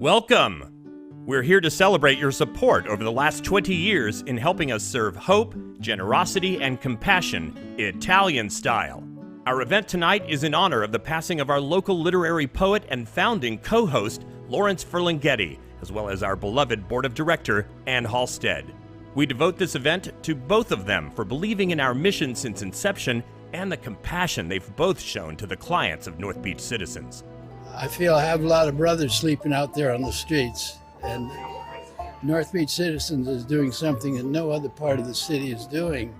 Welcome! We're here to celebrate your support over the last 20 years in helping us serve hope, generosity, and compassion, Italian style. Our event tonight is in honor of the passing of our local literary poet and founding co-host, Lawrence Ferlinghetti, as well as our beloved board of director, Ann Halstead. We devote this event to both of them for believing in our mission since inception and the compassion they've both shown to the clients of North Beach citizens. I feel I have a lot of brothers sleeping out there on the streets, and North Beach Citizens is doing something that no other part of the city is doing.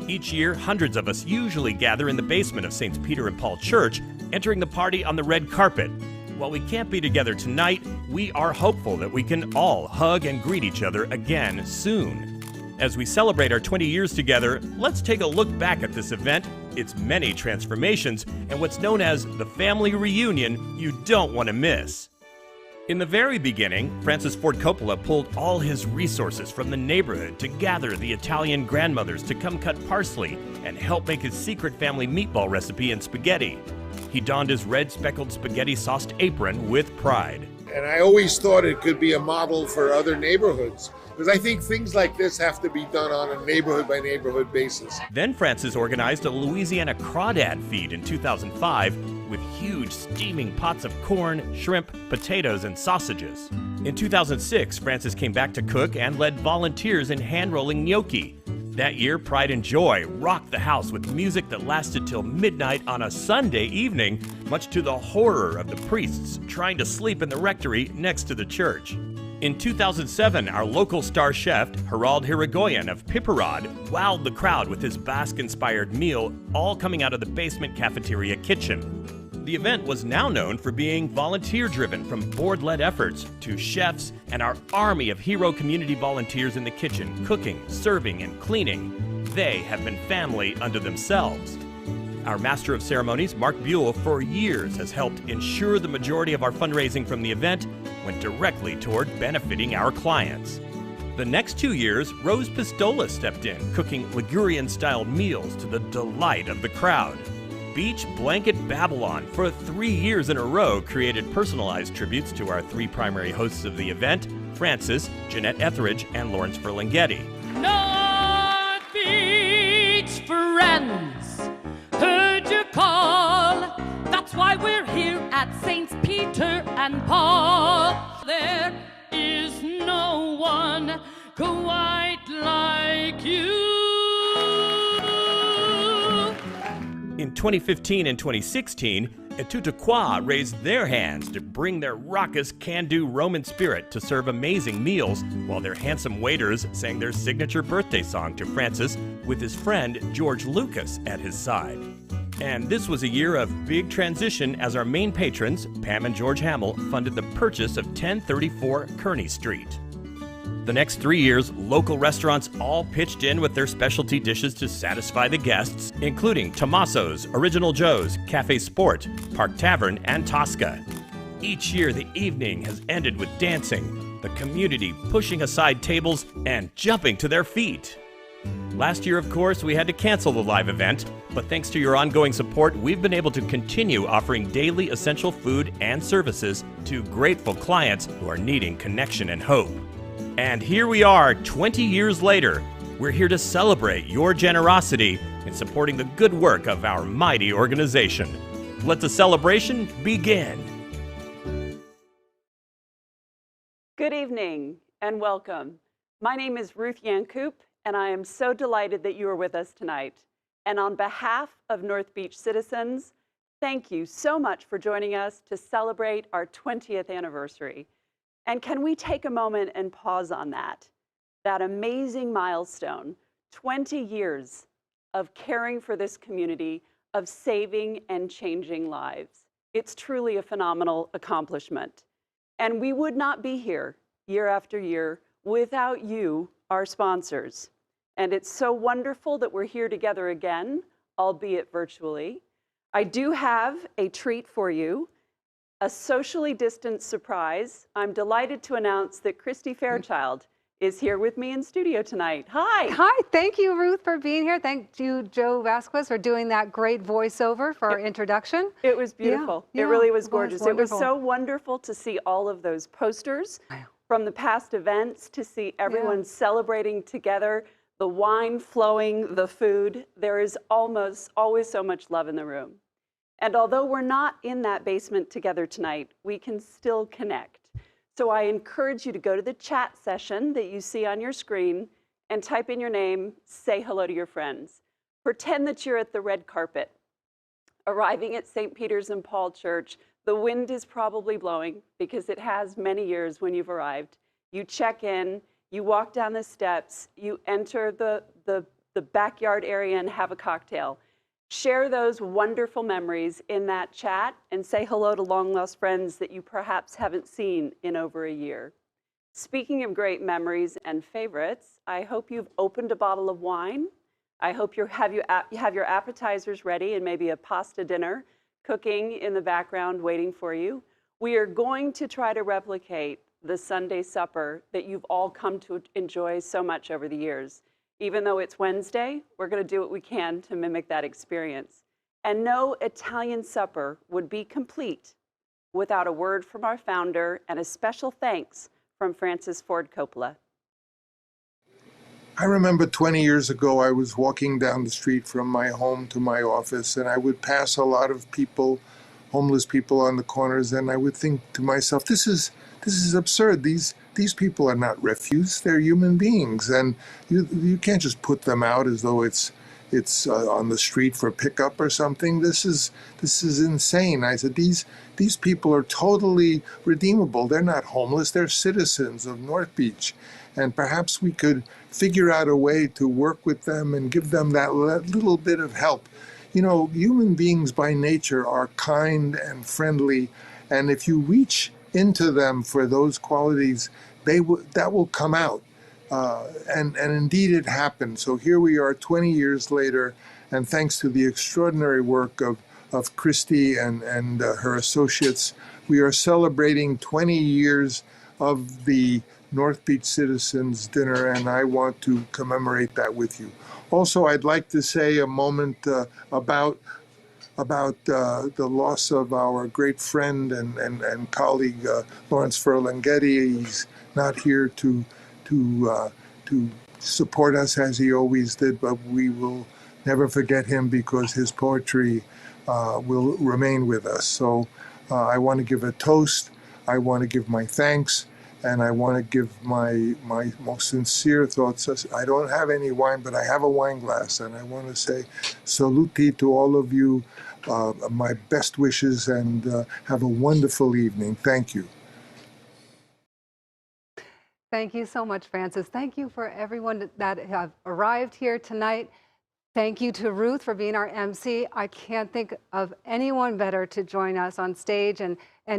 Each year, hundreds of us usually gather in the basement of St. Peter and Paul Church, entering the party on the red carpet. While we can't be together tonight, we are hopeful that we can all hug and greet each other again soon. As we celebrate our 20 years together, let's take a look back at this event, its many transformations, and what's known as the family reunion you don't want to miss. In the very beginning, Francis Ford Coppola pulled all his resources from the neighborhood to gather the Italian grandmothers to come cut parsley and help make his secret family meatball recipe in spaghetti. He donned his red speckled spaghetti sauced apron with pride. And I always thought it could be a model for other neighborhoods, because I think things like this have to be done on a neighborhood by neighborhood basis. Then Francis organized a Louisiana crawdad feed in 2005 with huge steaming pots of corn, shrimp, potatoes, and sausages. In 2006, Francis came back to cook and led volunteers in hand-rolling gnocchi. That year, Pride and Joy rocked the house with music that lasted till midnight on a Sunday evening, much to the horror of the priests trying to sleep in the rectory next to the church. In 2007, our local star chef, Harald Hirigoyen of Pipperod, wowed the crowd with his Basque-inspired meal, all coming out of the basement cafeteria kitchen. The event was now known for being volunteer-driven, from board-led efforts to chefs and our army of hero community volunteers in the kitchen, cooking, serving, and cleaning. They have been family unto themselves. Our Master of Ceremonies, Mark Buell, for years has helped ensure the majority of our fundraising from the event went directly toward benefiting our clients. The next 2 years, Rose Pistola stepped in, cooking Ligurian-styled meals to the delight of the crowd. Beach Blanket Babylon, for 3 years in a row, created personalized tributes to our three primary hosts of the event, Francis, Jeanette Etheridge, and Lawrence Ferlinghetti. North Beach friends, heard your call. That's why we're here at St. Peter and Paul. There is no one quite like you. In 2015 and 2016, Etutaqua raised their hands to bring their raucous can-do Roman spirit to serve amazing meals, while their handsome waiters sang their signature birthday song to Francis with his friend George Lucas at his side. And this was a year of big transition as our main patrons, Pam and George Hamill, funded the purchase of 1034 Kearny Street. The next 3 years, local restaurants all pitched in with their specialty dishes to satisfy the guests, including Tommaso's, Original Joe's, Cafe Sport, Park Tavern, and Tosca. Each year, the evening has ended with dancing, the community pushing aside tables and jumping to their feet. Last year, of course, we had to cancel the live event, but thanks to your ongoing support, we've been able to continue offering daily essential food and services to grateful clients who are needing connection and hope. And here we are, 20 years later. We're here to celebrate your generosity in supporting the good work of our mighty organization. Let the celebration begin. Good evening and welcome. My name is Ruth Yankoop, and I am so delighted that you are with us tonight. And on behalf of North Beach citizens, thank you so much for joining us to celebrate our 20th anniversary. And can we take a moment and pause on that amazing milestone, 20 years of caring for this community, of saving and changing lives. It's truly a phenomenal accomplishment. And we would not be here year after year without you, our sponsors. And it's so wonderful that we're here together again, albeit virtually. I do have a treat for you. A socially distanced surprise. I'm delighted to announce that Christy Fairchild is here with me in studio tonight. Hi. Hi, thank you, Ruth, for being here. Thank you, Joe Vasquez, for doing that great voiceover for our introduction. It was beautiful. Yeah, it really was it was gorgeous. It was wonderful. so wonderful to see all of those posters from the past events, to see everyone celebrating together, the wine flowing, the food. There is almost always so much love in the room. And although we're not in that basement together tonight, we can still connect. So I encourage you to go to the chat session that you see on your screen and type in your name, say hello to your friends. Pretend that you're at the red carpet. Arriving at St. Peter's and Paul Church, the wind is probably blowing because it has many years when you've arrived. You check in, you walk down the steps, you enter the backyard area and have a cocktail. Share those wonderful memories in that chat and say hello to long-lost friends that you perhaps haven't seen in over a year. Speaking of great memories and favorites, I hope you've opened a bottle of wine. I hope you have your appetizers ready and maybe a pasta dinner cooking in the background waiting for you. We are going to try to replicate the Sunday supper that you've all come to enjoy so much over the years. Even though it's Wednesday, we're going to do what we can to mimic that experience. And no Italian supper would be complete without a word from our founder and a special thanks from Francis Ford Coppola. I remember 20 years ago, I was walking down the street from my home to my office, and I would pass a lot of people, homeless people on the corners, and I would think to myself, this is absurd. These people are not refuse, they're human beings, and you can't just put them out as though it's on the street for pickup or something. This is insane. I said, these people are totally redeemable. They're not homeless, they're citizens of North Beach, and perhaps we could figure out a way to work with them and give them that little bit of help. You know, human beings by nature are kind and friendly, and if you reach into them for those qualities, that will come out. And indeed it happened. So here we are 20 years later, and thanks to the extraordinary work of Christy and her associates, we are celebrating 20 years of the North Beach Citizens Dinner, and I want to commemorate that with you. Also, I'd like to say a moment about the loss of our great friend and colleague Lawrence Ferlinghetti. He's not here to support us as he always did, but we will never forget him because his poetry will remain with us. So I want to give a toast. I want to give my thanks. And I want to give my most sincere thoughts. I don't have any wine, but I have a wine glass, and I want to say saluti to all of you, my best wishes, and have a wonderful evening. Thank you. Thank you so much, Francis. Thank you for everyone that have arrived here tonight. Thank you to Ruth for being our MC. I can't think of anyone better to join us on stage and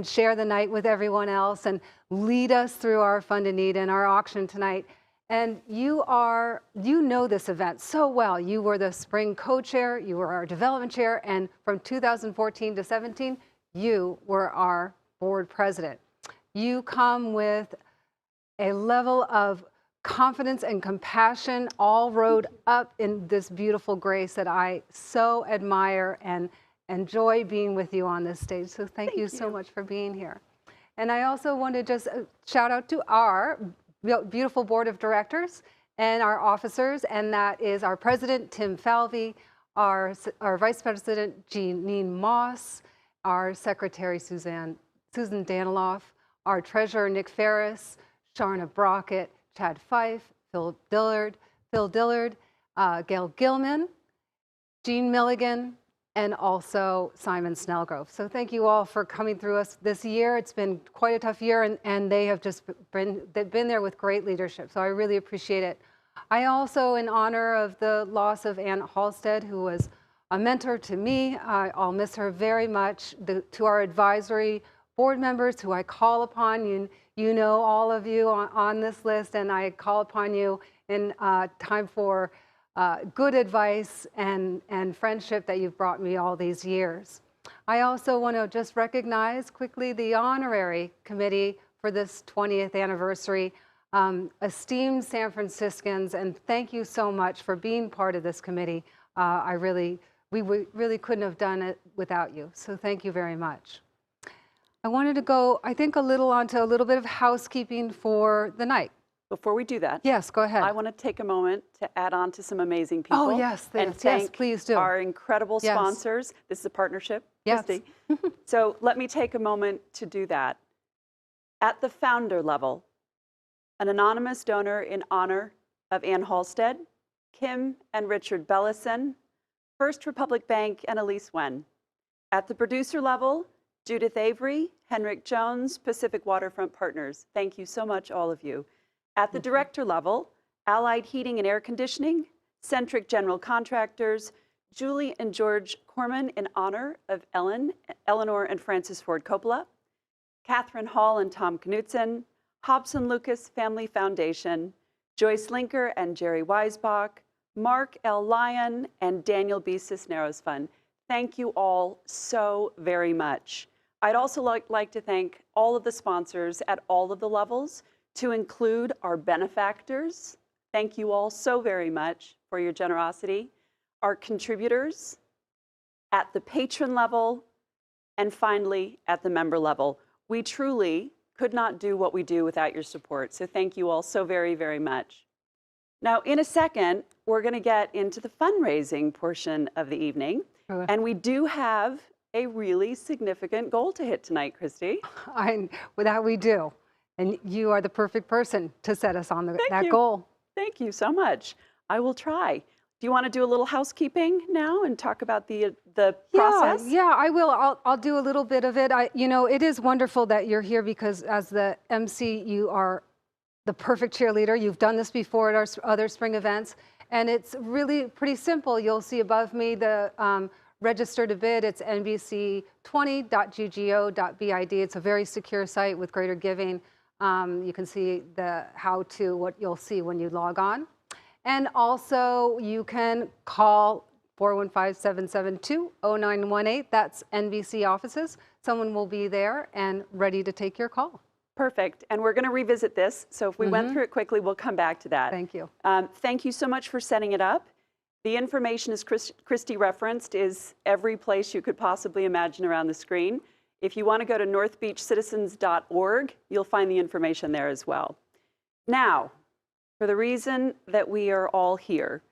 share the night with everyone else and lead us through our Fund a Need and our auction tonight. And you know this event so well. You were the spring co-chair, you were our development chair, and from 2014 to 17, you were our board president. You come with a level of confidence and compassion all rode up in this beautiful grace that I so admire and enjoy being with you on this stage. So thank you so much for being here. And I also want to just shout out to our beautiful board of directors and our officers, and that is our president, Tim Falvey, our vice president, Jeanine Moss, our secretary, Susan Daniloff, our treasurer, Nick Ferris, Sharna Brockett, Chad Fife, Phil Dillard, Gail Gilman, Jean Milligan, and also Simon Snellgrove. So thank you all for coming through us this year. It's been quite a tough year, and they have just been there with great leadership. So I really appreciate it. I also, in honor of the loss of Ann Halstead, who was a mentor to me, I'll miss her very much. To our advisory board members who I call upon, you know all of you on this list, and I call upon you in time for good advice and friendship that you've brought me all these years. I also want to just recognize quickly the honorary committee for this 20th anniversary. esteemed San Franciscans, and thank you so much for being part of this committee. We really couldn't have done it without you, so thank you very much. I wanted to go, I think, onto a little bit of housekeeping for the night. Before we do that, yes, go ahead. I want to take a moment to add on to some amazing people. Oh, yes, and thank please do. Our incredible Yes. sponsors. This is a partnership, Yes. Christy. So let me take a moment to do that. At the founder level, an anonymous donor in honor of Ann Halstead, Kim and Richard Bellison, First Republic Bank, and Elise Wen. At the producer level, Judith Avery, Henrik Jones, Pacific Waterfront Partners. Thank you so much, all of you. At the director level, Allied Heating and Air Conditioning, Centric General Contractors, Julie and George Corman in honor of Eleanor and Francis Ford Coppola, Catherine Hall and Tom Knutson, Hobson Lucas Family Foundation, Joyce Linker and Jerry Weisbach, Mark L. Lyon, and Daniel B. Cisneros Fund. Thank you all so very much. I'd also like to thank all of the sponsors at all of the levels, to include our benefactors. Thank you all so very much for your generosity. Our contributors at the patron level, and finally at the member level. We truly could not do what we do without your support. So thank you all so very, very much. Now, in a second, we're going to get into the fundraising portion of the evening. And we do have a really significant goal to hit tonight, Christy. That we do. And you are the perfect person to set us on that goal. Thank you so much. I will try. Do you want to do a little housekeeping now and talk about the process? Yeah, I will. I'll do a little bit of it. It is wonderful that you're here because as the MC, you are the perfect cheerleader. You've done this before at our other spring events. And it's really pretty simple. You'll see above me the register to bid. It's nbc20.ggo.bid. It's a very secure site with Greater Giving. You can see what you'll see when you log on. And also you can call 415-772-0918. That's NBC offices. Someone will be there and ready to take your call. Perfect. And we're going to revisit this. So if we went through it quickly, we'll come back to that. Thank you. Thank you so much for setting it up. The information, as Christy referenced, is every place you could possibly imagine around the screen. If you want to go to northbeachcitizens.org, you'll find the information there as well. Now, for the reason that we are all here,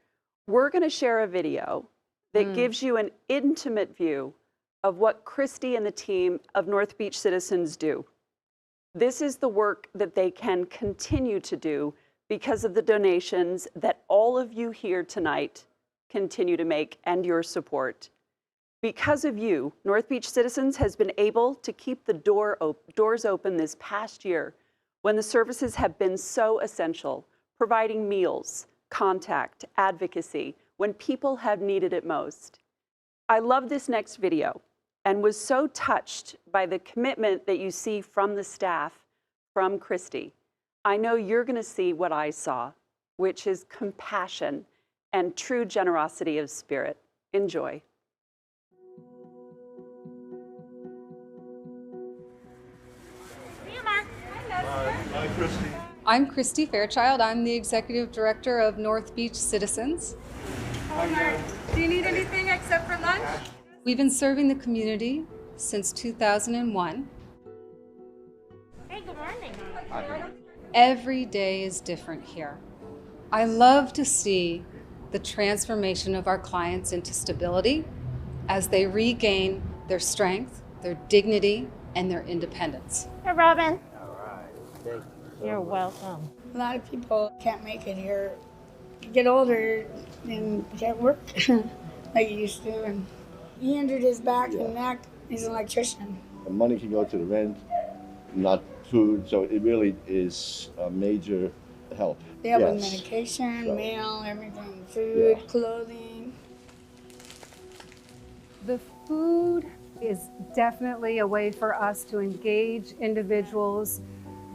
we're going to share a video that gives you an intimate view of what Christy and the team of North Beach Citizens do. This is the work that they can continue to do because of the donations that all of you here tonight continue to make and your support. Because of you, North Beach Citizens has been able to keep the doors open this past year when the services have been so essential, providing meals, contact, advocacy, when people have needed it most. I love this next video and was so touched by the commitment that you see from the staff, from Christy. I know you're going to see what I saw, which is compassion and true generosity of spirit. Enjoy. Hi, Christy. I'm Christy Fairchild. I'm the Executive Director of North Beach Citizens. Hi, Mark. Do you need anything except for lunch? We've been serving the community since 2001. Hey, good morning. Every day is different here. I love to see the transformation of our clients into stability as they regain their strength, their dignity, and their independence. Hey, Robin. All right. Thank you. You're welcome. A lot of people can't make it here. You get older and can't work like you used to. And he injured his back and neck. He's an electrician. The money can go to the rent, not food, so it really is a major help. They help with medication, mail, everything, food, clothing. The food is definitely a way for us to engage individuals.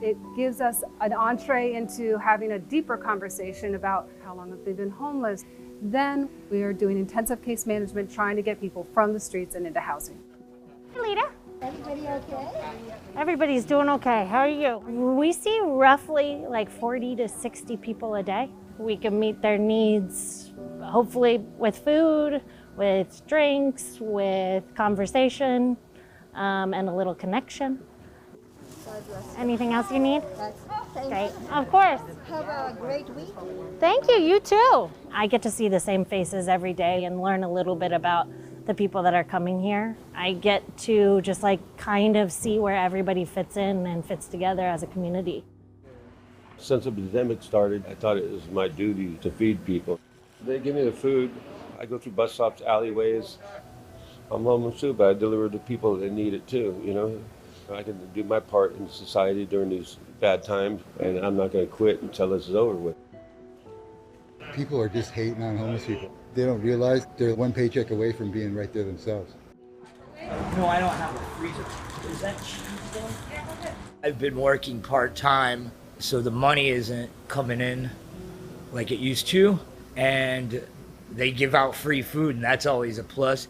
It gives us an entree into having a deeper conversation about how long have they been homeless. Then we are doing intensive case management, trying to get people from the streets and into housing. Hey, Lita. Everybody okay? Everybody's doing okay. How are you? We see roughly like 40 to 60 people a day. We can meet their needs, hopefully with food, with drinks, with conversation, and a little connection. Anything else you need? Great. Of course. Have a great week. Thank you. You too. I get to see the same faces every day and learn a little bit about the people that are coming here. I get to just like kind of see where everybody fits in and fits together as a community. Since the pandemic started, I thought it was my duty to feed people. They give me the food. I go through bus stops, alleyways. I'm homeless too, but I deliver to people that need it too, you know. I can do my part in society during these bad times, and I'm not going to quit until this is over with. People are just hating on homeless people. They don't realize they're one paycheck away from being right there themselves. No, I don't have a freezer. Is that cheese though? I've been working part-time, so the money isn't coming in like it used to, and they give out free food, and that's always a plus.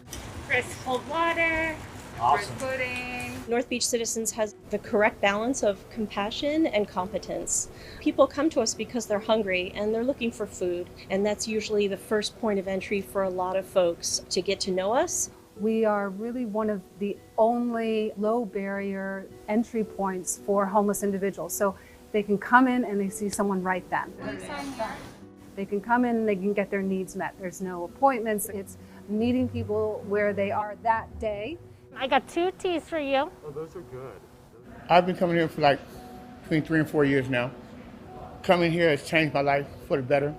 Crisp cold water. Awesome. Pudding. North Beach Citizens has the correct balance of compassion and competence. People come to us because they're hungry and they're looking for food, and that's usually the first point of entry for a lot of folks to get to know us. We are really one of the only low barrier entry points for homeless individuals. So they can come in and they see someone right then. They can come in and they can get their needs met. There's no appointments. It's meeting people where they are that day. I got 2 teas for you. Oh, those are good. I've been coming here for like between 3 and 4 years now. Coming here has changed my life for the better.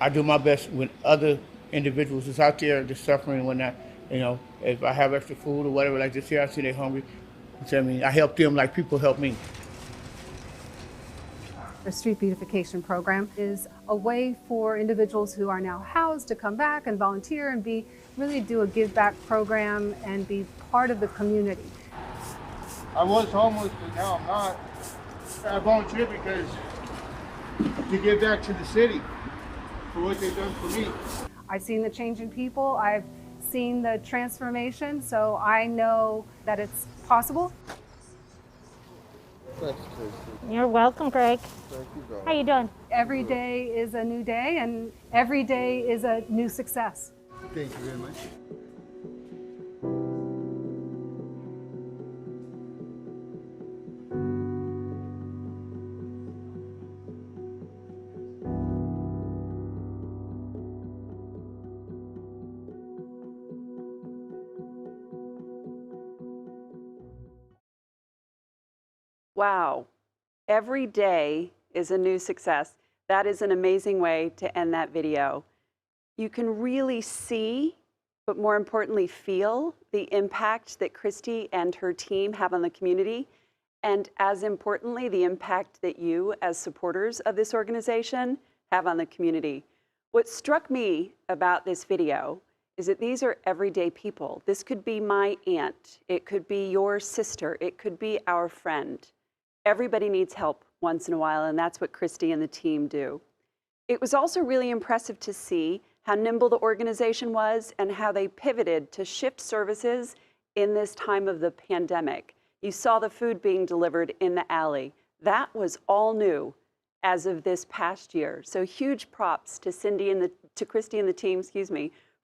I do my best with other individuals that's out there just suffering and whatnot. You know, if I have extra food or whatever, like this here, I see they're hungry. So, I mean, I help them like people help me. The street beautification program is a way for individuals who are now housed to come back and volunteer and really do a give back program and be part of the community. I was homeless, but now I'm not. I volunteer because to give back to the city for what they've done for me. I've seen the change in people. I've seen the transformation, so I know that it's possible. Thanks, Tracy. You're welcome, Greg. Thank you, God. How you doing? Every day is a new day, and every day is a new success. Thank you very much. Wow, every day is a new success. That is an amazing way to end that video. You can really see, but more importantly, feel the impact that Christy and her team have on the community, and as importantly, the impact that you, as supporters of this organization, have on the community. What struck me about this video is that these are everyday people. This could be my aunt, it could be your sister, it could be our friend. Everybody needs help once in a while, and that's what Christy and the team do. It was also really impressive to see how nimble the organization was and how they pivoted to shift services in this time of the pandemic. You saw the food being delivered in the alley. That was all new as of this past year. So huge props to Christy and the team,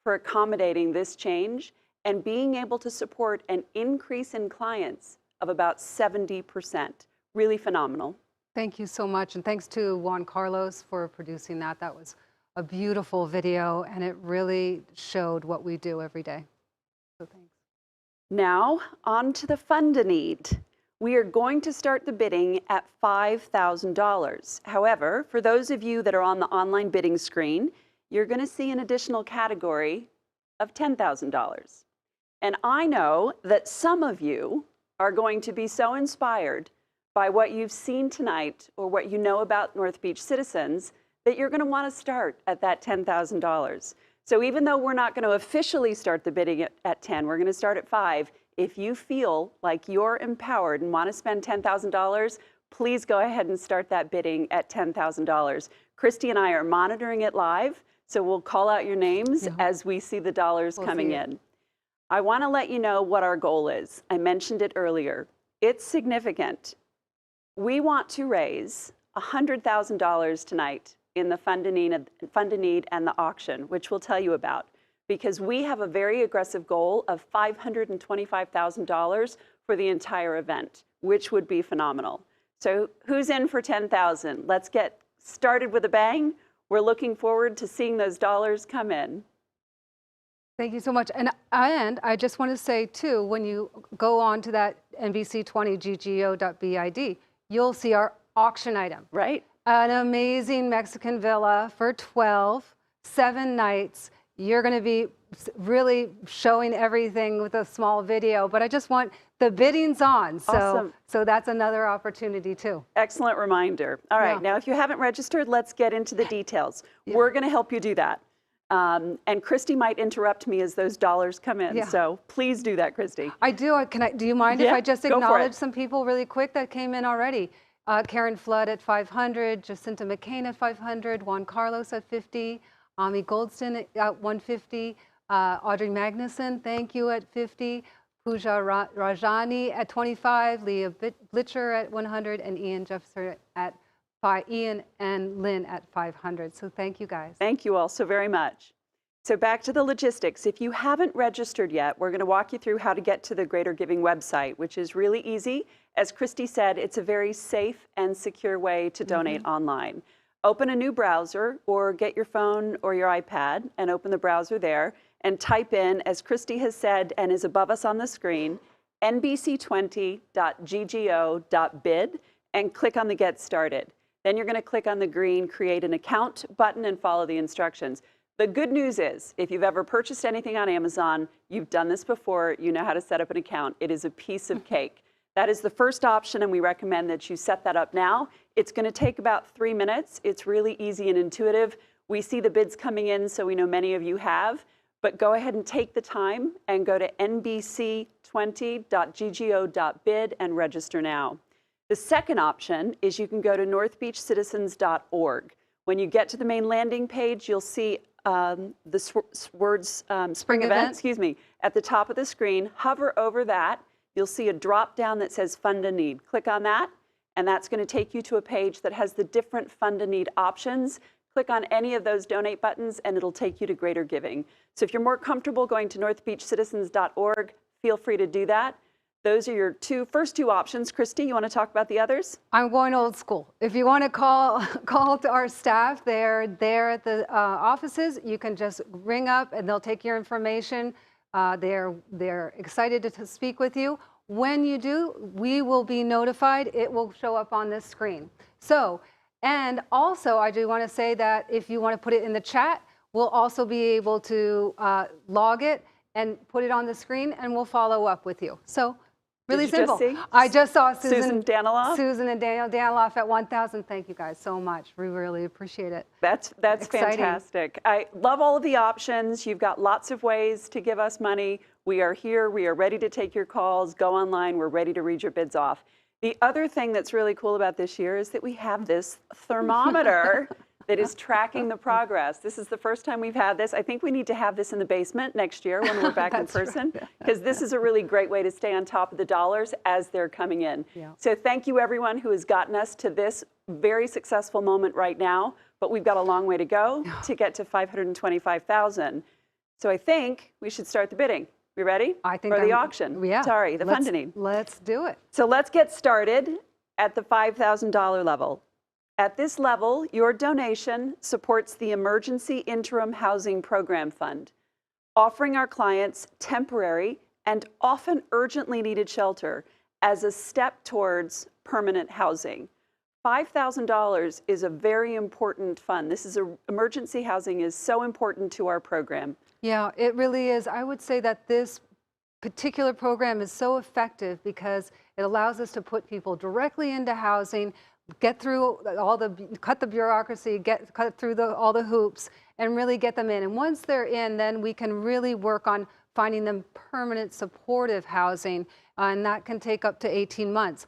for accommodating this change and being able to support an increase in clients of about 70%. Really phenomenal. Thank you so much, and thanks to Juan Carlos for producing that. That was a beautiful video, and it really showed what we do every day. So thanks. Now, on to the fund a need. We are going to start the bidding at $5,000. However, for those of you that are on the online bidding screen, you're going to see an additional category of $10,000. And I know that some of you are going to be so inspired by what you've seen tonight or what you know about North Beach Citizens that you're going to want to start at that $10,000. So even though we're not going to officially start the bidding at 10, we're going to start at 5. If you feel like you're empowered and want to spend $10,000, please go ahead and start that bidding at $10,000. Christy and I are monitoring it live, so we'll call out your names as we see the dollars coming in. I want to let you know what our goal is. I mentioned it earlier. It's significant. We want to raise $100,000 tonight in the Fund a Need and the auction, which we'll tell you about, because we have a very aggressive goal of $525,000 for the entire event, which would be phenomenal. So who's in for 10,000? Let's get started with a bang. We're looking forward to seeing those dollars come in. Thank you so much. And I just want to say, too, when you go on to that NBC20GGO.BID, you'll see our auction item. Right. An amazing Mexican villa for 12, 7 nights. You're going to be really showing everything with a small video, but I just want the bidding's on. Awesome. So that's another opportunity, too. Excellent reminder. All right. Now, if you haven't registered, let's get into the details. We're going to help you do that. And Christy might interrupt me as those dollars come in. So please do that, Christy. I do. Do you mind if I just acknowledge some people really quick that came in already? Karen Flood at 500, Jacinta McCain at 500, Juan Carlos at 50, Ami Goldston at 150, Audrey Magnuson, thank you, at 50, Pooja Rajani at 25, Leah Blitcher at 100, and Ian Jeffser at Ian and Lynn at 500. So thank you, guys. Thank you all so very much. So back to the logistics. If you haven't registered yet, we're going to walk you through how to get to the Greater Giving website, which is really easy. As Christy said, it's a very safe and secure way to donate online. Open a new browser or get your phone or your iPad and open the browser there and type in, as Christy has said and is above us on the screen, nbc20.ggo.bid and click on the Get Started. Then you're going to click on the green Create an Account button and follow the instructions. The good news is, if you've ever purchased anything on Amazon, you've done this before, you know how to set up an account. It is a piece of cake. That is the first option, and we recommend that you set that up now. It's going to take about 3 minutes. It's really easy and intuitive. We see the bids coming in, so we know many of you have. But go ahead and take the time and go to nbc20.ggo.bid and register now. The second option is you can go to northbeachcitizens.org. When you get to the main landing page, you'll see the words Spring Event, at the top of the screen. Hover over that. You'll see a drop down that says Fund a Need. Click on that, and that's going to take you to a page that has the different Fund a Need options. Click on any of those donate buttons, and it'll take you to Greater Giving. So if you're more comfortable going to northbeachcitizens.org, feel free to do that. Those are your first two options. Christy, you want to talk about the others? I'm going old school. If you want to call to our staff, they're there at the offices. You can just ring up, and they'll take your information. They're excited to speak with you. When you do, we will be notified. It will show up on this screen. So, and also I do want to say that if you want to put it in the chat, we'll also be able to log it and put it on the screen, and we'll follow up with you. So really simple. I just saw Susan Daniloff. Susan and Daniel Daniloff at 1,000. Thank you guys so much. We really appreciate it. That's fantastic. I love all of the options. You've got lots of ways to give us money. We are here. We are ready to take your calls. Go online. We're ready to read your bids off. The other thing that's really cool about this year is that we have this thermometer that is tracking the progress. This is the first time we've had this. I think we need to have this in the basement next year when we're back in person, because this is a really great way to stay on top of the dollars as they're coming in. So thank you, everyone who has gotten us to this very successful moment right now, but we've got a long way to go to get to 525,000. So I think we should start the bidding. We ready? I think for the auction. Yeah. Sorry, the Fund a Need. Let's do it. So let's get started at the $5,000 level. At this level, your donation supports the Emergency Interim Housing Program Fund, offering our clients temporary and often urgently needed shelter as a step towards permanent housing. $5,000 is a very important fund. Emergency housing is so important to our program. Yeah, it really is. I would say that this particular program is so effective because it allows us to put people directly into housing, get through cut the bureaucracy, cut through all the hoops, and really get them in. And once they're in, then we can really work on finding them permanent supportive housing, and that can take up to 18 months.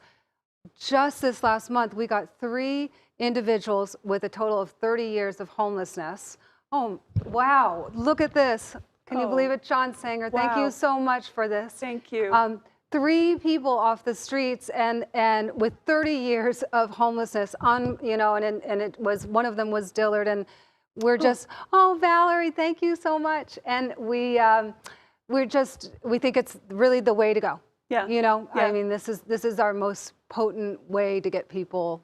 Just this last month, we got 3 individuals with a total of 30 years of homelessness. Oh, wow, look at this. Can you believe it? Sean Sanger, thank Wow. you so much for this. Thank you. 3 people off the streets and with 30 years of homelessness on, you know, and it was, one of them was Dillard, and we're just, oh, Valerie, thank you so much. And we think it's really the way to go. Yeah. You know, Yeah. I mean, this is our most potent way to get people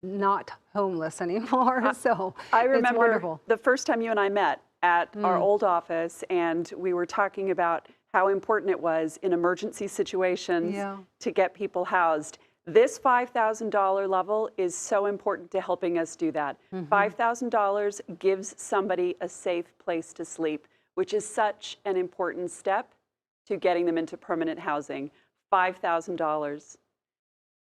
not homeless anymore. So I it's remember wonderful. the first time you and I met at our old office, and we were talking about how important it was in emergency situations to get people housed. This $5,000 level is so important to helping us do that. $5,000 gives somebody a safe place to sleep, which is such an important step to getting them into permanent housing. $5,000.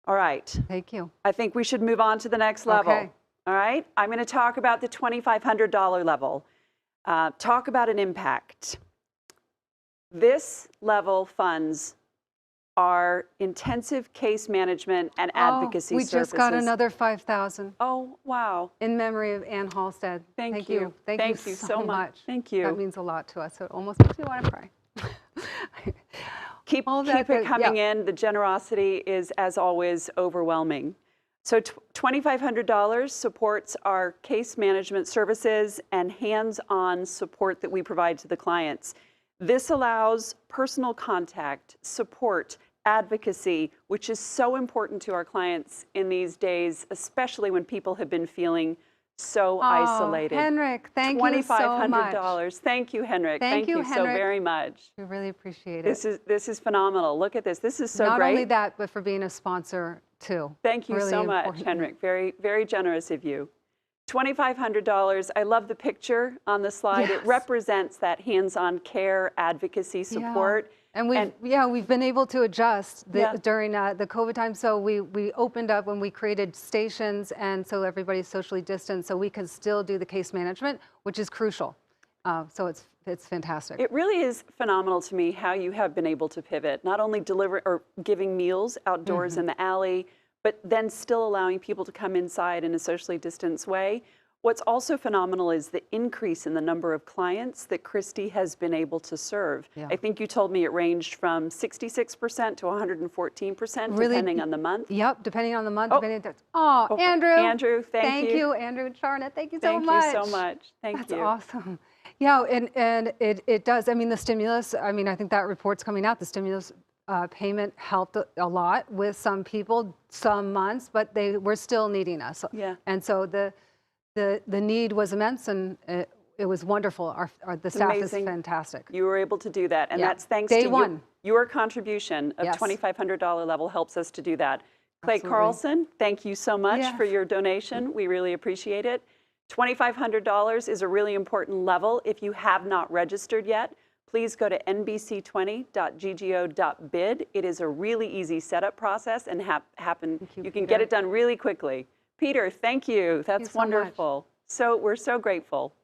All right. Thank you. I think we should move on to the next level. Okay. All right. I'm going to talk about the $2,500 level. Talk about an impact. This level funds our intensive case management and advocacy we services. just got another 5,000. Oh, wow. In memory of Ann Halstead. Thank you. Thank you so much. Thank you. That means a lot to us. So it almost makes me want to cry. Keep it coming in. The generosity is, as always, overwhelming. So $2,500 supports our case management services and hands-on support that we provide to the clients. This allows personal contact, support, advocacy, which is so important to our clients in these days, especially when people have been feeling so isolated. Henrik, thank you so much. $2,500. Thank you, Henrik. Thank you, so very much. We really appreciate it. This is phenomenal. Look at this. This is so Not great. only that, but for being a sponsor too. Thank you Really so much, important. Henrik. Very, very generous of you. $2,500. I love the picture on the slide. Yes. It represents that hands-on care, advocacy, support. And we've been able to adjust during the COVID time. So we opened up when we created stations, and so everybody's socially distanced, so we can still do the case management, which is crucial. So it's fantastic. It really is phenomenal to me how you have been able to pivot, not only giving meals outdoors in the alley, but then still allowing people to come inside in a socially distanced way. What's also phenomenal is the increase in the number of clients that Christy has been able to serve. Yeah. I think you told me it ranged from 66% to 114%, depending on the month. Yep, depending on the month. Andrew. Andrew, thank you. Andrew and Charlotte, thank you so much. Thank you so much. Thank you. That's awesome. Yeah, and it does. I mean, the stimulus, I mean, I think that report's coming out. The stimulus payment helped a lot with some people, some months, but they were still needing us. Yeah. And so the need was immense, and it was wonderful. The staff is fantastic. You were able to do that, and Yeah. that's thanks Day to one. your contribution of Yes. $2,500 level helps us to do that. Clay Absolutely. Carlson, thank you so much Yes. for your donation. We really appreciate it. $2,500 is a really important level. If you have not registered yet, please go to nbc20.ggo.bid. It is a really easy setup process, and you can get it done really quickly. Peter, thank you. That's wonderful. We're so grateful.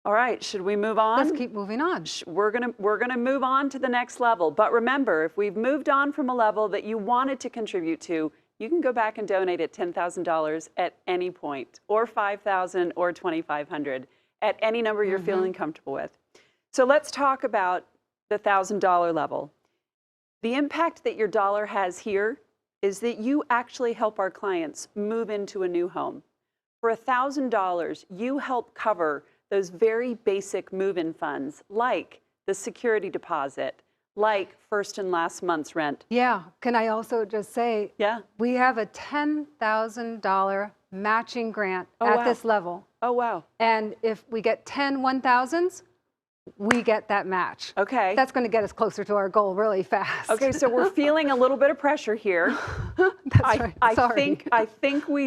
All right, should we move on? Let's keep moving on. We're gonna move on to the next level. But remember, if we've moved on from a level that you wanted to contribute to, you can go back and donate at $10,000 at any point, or $5,000 or $2,500, at any number you're feeling comfortable with. So let's talk about the $1,000 level. The impact that your dollar has here is that you actually help our clients move into a new home. For $1,000, you help cover those very basic move-in funds, like the security deposit, like first and last month's rent. Yeah, can I also just say, we have a $10,000 matching grant at this level. Oh, wow. And if we get 10 1,000s, we get that match. Okay. That's going to get us closer to our goal really fast. Okay, so we're feeling a little bit of pressure here. I think we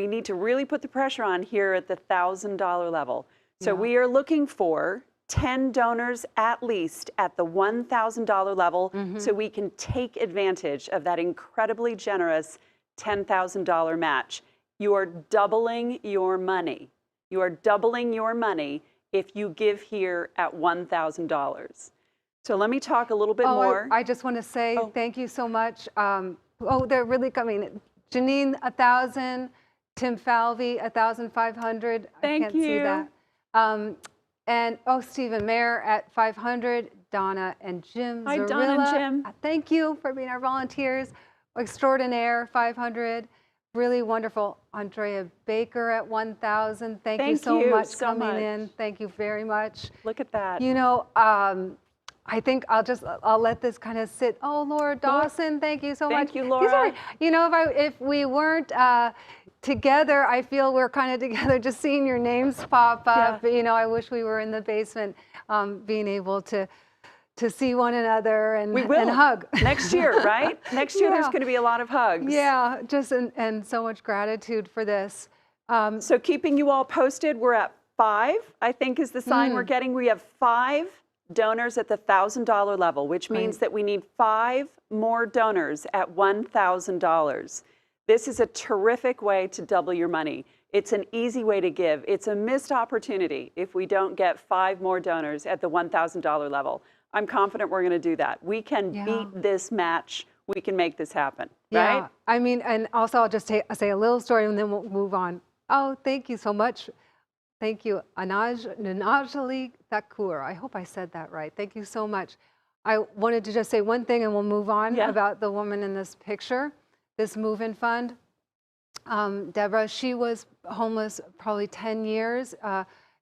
need to really put the pressure on here at the $1,000 level. So we are looking for 10 donors at least at the $1,000 level, so we can take advantage of that incredibly generous $10,000 match. You are doubling your money. You are doubling your money if you give here at $1,000. So let me talk a little bit more. I just want to say thank you so much. They're really coming. Janine, 1,000. Tim Falvey, 1,500. Thank I can't see you. that. And Stephen Mayer at 500, Donna and Jim Hi, Zarilla. Donna and Jim. Thank you for being our volunteers. Extraordinaire, 500. Really wonderful. Andrea Baker at 1,000. Thank you so much for coming in. Thank you very much. Look at that. You know, I think I'll let this kind of sit. Oh, Laura Dawson, thank you so much. Thank you, Laura. You know, if we weren't together, I feel we're kind of together, just seeing your names pop up. You know, I wish we were in the basement, being able to see one another and, and hug. Next year, right? Next year there's going to be a lot of hugs. Yeah, just and so much gratitude for this. So keeping you all posted, we're at 5, I think is the sign we're getting. We have 5 donors at the $1,000 level, which means that we need 5 more donors at $1,000. This is a terrific way to double your money. It's an easy way to give. It's a missed opportunity if we don't get 5 more donors at the $1,000 level. I'm confident we're going to do that. We can beat this match. We can make this happen, right? Yeah, I mean, and also I'll just say a little story and then we'll move on. Oh, thank you so much. Thank you, Anjali Thakur. I hope I said that right. Thank you so much. I wanted to just say one thing and we'll move on about the woman in this picture, this move-in fund. Deborah, she was homeless probably 10 years.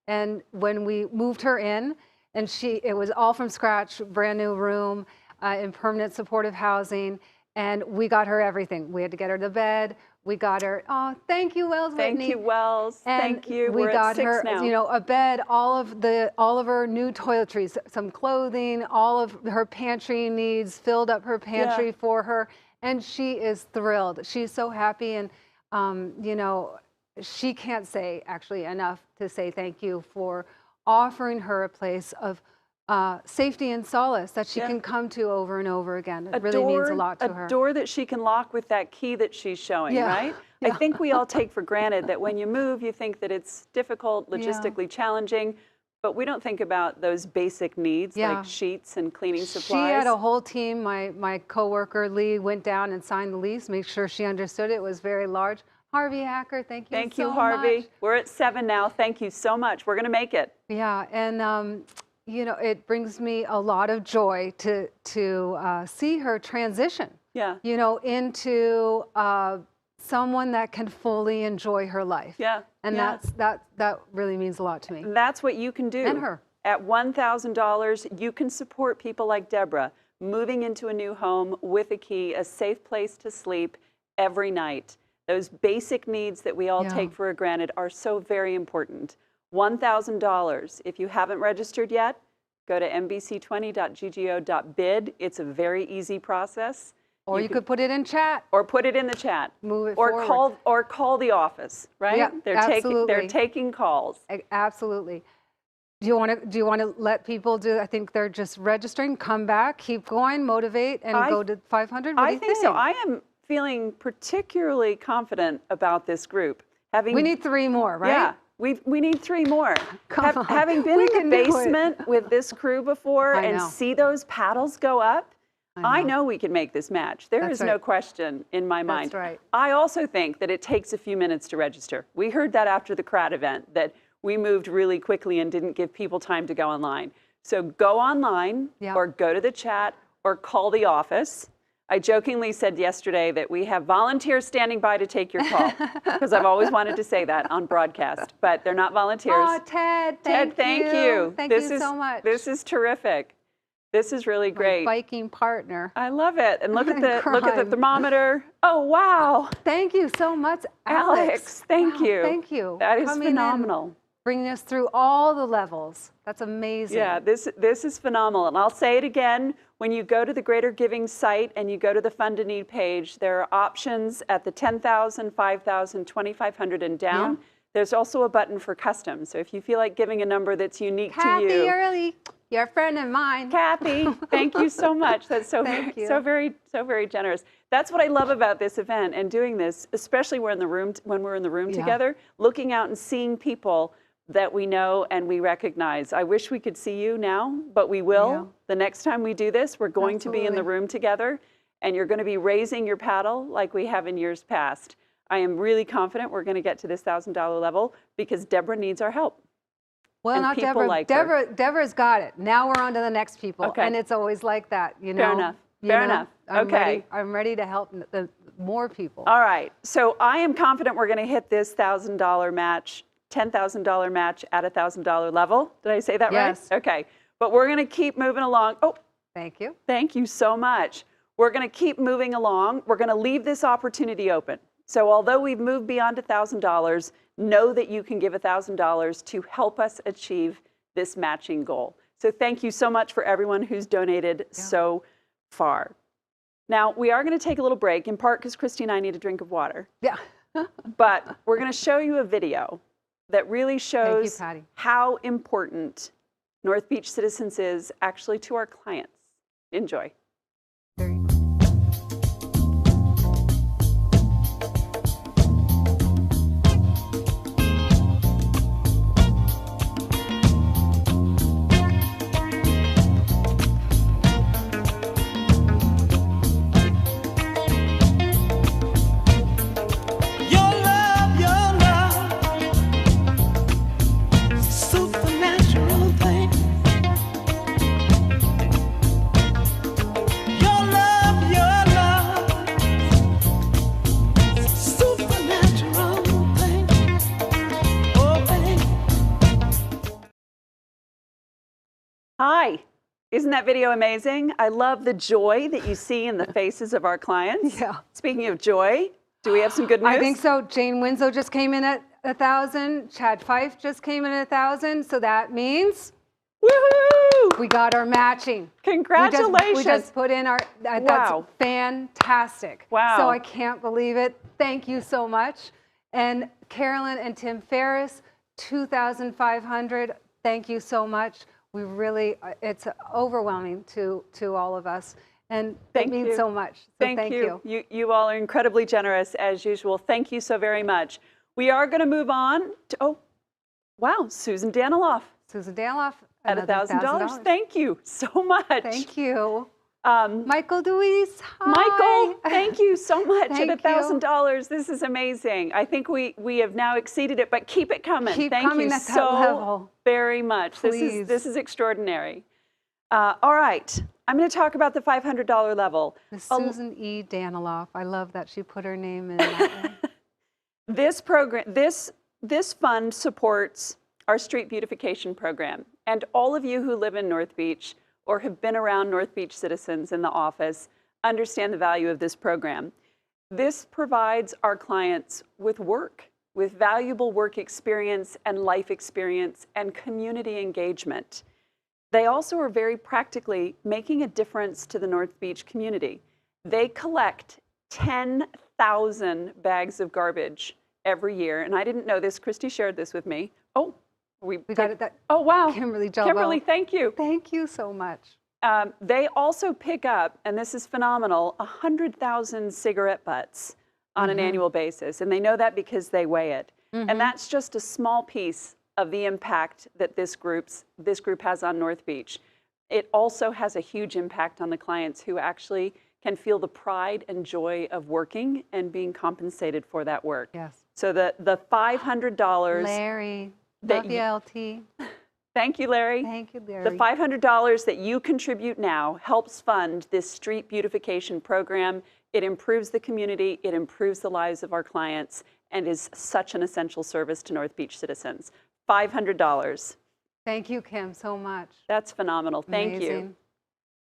And when we moved her in, and it was all from scratch, brand new room in permanent supportive housing. And we got her everything. We had to get her the bed. We got her, thank you, Wells Whitney. Thank you, Wells. And thank you. We got her, now. you know, a bed, all of her new toiletries, some clothing, all of her pantry needs, filled up her pantry for her. And she is thrilled. She's so happy. And, you know, she can't say actually enough to say thank you for offering her a place of safety and solace that she can come to over and over again. It really means a lot to her. A door that she can lock with that key that she's showing, right? I think we all take for granted that when you move, you think that it's difficult, logistically challenging, but we don't think about those basic needs like sheets and cleaning supplies. She had a whole team. My coworker, Lee, went down and signed the lease, make sure she understood it was very large. Harvey Hacker, thank you so much. Thank you, Harvey. We're at 7 now. Thank you so much. We're going to make it. Yeah, and you know, it brings me a lot of joy to see her transition. Yeah. You know, into someone that can fully enjoy her life. Yeah. And that really means a lot to me. That's what you can do. And her. At $1,000, you can support people like Deborah moving into a new home with a key, a safe place to sleep every night. Those basic needs that we all take for granted are so very important. $1,000. If you haven't registered yet, go to mbc20.ggo.bid. It's a very easy process. Or you could put it in chat. Or put it in the chat. Move it forward. Call the office, right? Yeah, absolutely. They're taking calls. Absolutely. Do you want to let people do? I think they're just registering. Come back, keep going, motivate, and go to 500. What do you think? So. I am feeling particularly confident about this group. We need 3 more, right? Yeah. We need 3 more. Having been in the basement with this crew before and see those paddles go up, I know we can make this match. There is no question in my mind. That's right. I also think that it takes a few minutes to register. We heard that after the CRAD event, that we moved really quickly and didn't give people time to go online. So go online or go to the chat or call the office. I jokingly said yesterday that we have volunteers standing by to take your call, because I've always wanted to say that on broadcast, but they're not volunteers. Oh, Ted, thank you. Thank you so much. This is terrific. This is really great. My biking partner. I love it. And look at the thermometer. Oh, wow. Thank you so much, Alex. Thank you. Thank you. That is phenomenal. Bringing us through all the levels. That's amazing. Yeah, this is phenomenal. And I'll say it again, when you go to the Greater Giving site and you go to the Fund a Need page, there are options at the 10,000, 5,000, 2,500 and down. Yeah. There's also a button for custom. So if you feel like giving a number that's unique to you. Kathy Early, you're a friend of mine. Kathy, thank you so much. That's so very generous. That's what I love about this event and doing this, especially when we're in the room together, looking out and seeing people that we know and we recognize. I wish we could see you now, but we will. Yeah. The next time we do this, we're going to be in the room together, and you're going to be raising your paddle like we have in years past. I am really confident we're going to get to this $1,000 level because Deborah needs our help. Well, and not people Deborah. like her. Deborah's got it. Now we're on to the next people. Okay. And it's always like that, you know. Fair enough. You Fair know? enough. I'm Okay. ready. I'm ready to help the more people. All right. So I am confident we're going to hit this $1,000 match, $10,000 match at $1,000 level. Did I say that Yes. right? Okay. But we're going to keep moving along. Oh, thank you. Thank you so much. We're going to keep moving along. We're going to leave this opportunity open. So although we've moved beyond $1,000, know that you can give $1,000 to help us achieve this matching goal. So thank you so much for everyone who's donated so far. Now, we are going to take a little break, in part because Christy and I need a drink of water. Yeah. But we're going to show you a video that really shows Patty. how important North Beach Citizens is actually to our clients. Enjoy. Supernatural thing. Hi. Isn't that video amazing? I love the joy that you see in the faces of our clients. Yeah. Speaking of joy, do we have some good news? I think so. Jane Winslow just came in at 1,000. Chad Fife just came in at 1,000. So that means woohoo! We got our matching. Congratulations. We just put in our, that's Wow. fantastic. Wow. So I can't believe it. Thank you so much. And Carolyn and Tim Ferris, 2,500. Thank you so much. We really, it's overwhelming to all of us. And it means so much. So thank you. You all are incredibly generous as usual. Thank you so very much. We are going to move on to, oh, wow, Susan Daniloff. Susan Daniloff. At $1,000. Thank you so much. Thank you. Michael Deweese. Hi. Michael, thank you so much Thank at $1,000. This is amazing. I think we have now exceeded it, but keep it coming. Keep thank coming you at that so level. very much. Please. This is extraordinary. All right, I'm going to talk about the $500 level. Miss Susan E. Daniloff. I love that she put her name in that one. This program, this fund supports our street beautification program. And all of you who live in North Beach or have been around North Beach citizens in the office understand the value of this program. This provides our clients with work, with valuable work experience and life experience and community engagement. They also are very practically making a difference to the North Beach community. They collect 10,000 bags of garbage every year. And I didn't know this. Christy shared this with me. Oh, we got it. Oh, wow. Kimberly Jelbo. Kimberly, thank you. Thank you so much. They also pick up, and this is phenomenal, 100,000 cigarette butts on an annual basis. And they know that because they weigh it. And that's just a small piece of the impact that this group has on North Beach. It also has a huge impact on the clients who actually can feel the pride and joy of working and being compensated for that work. Yes. So the $500. Larry. That Love you, LT. Thank you, Larry. Thank you, Larry. The $500 that you contribute now helps fund this street beautification program. It improves the community, it improves the lives of our clients, and is such an essential service to North Beach citizens. $500. Thank you, Kim, so much. That's phenomenal. Thank you. Amazing.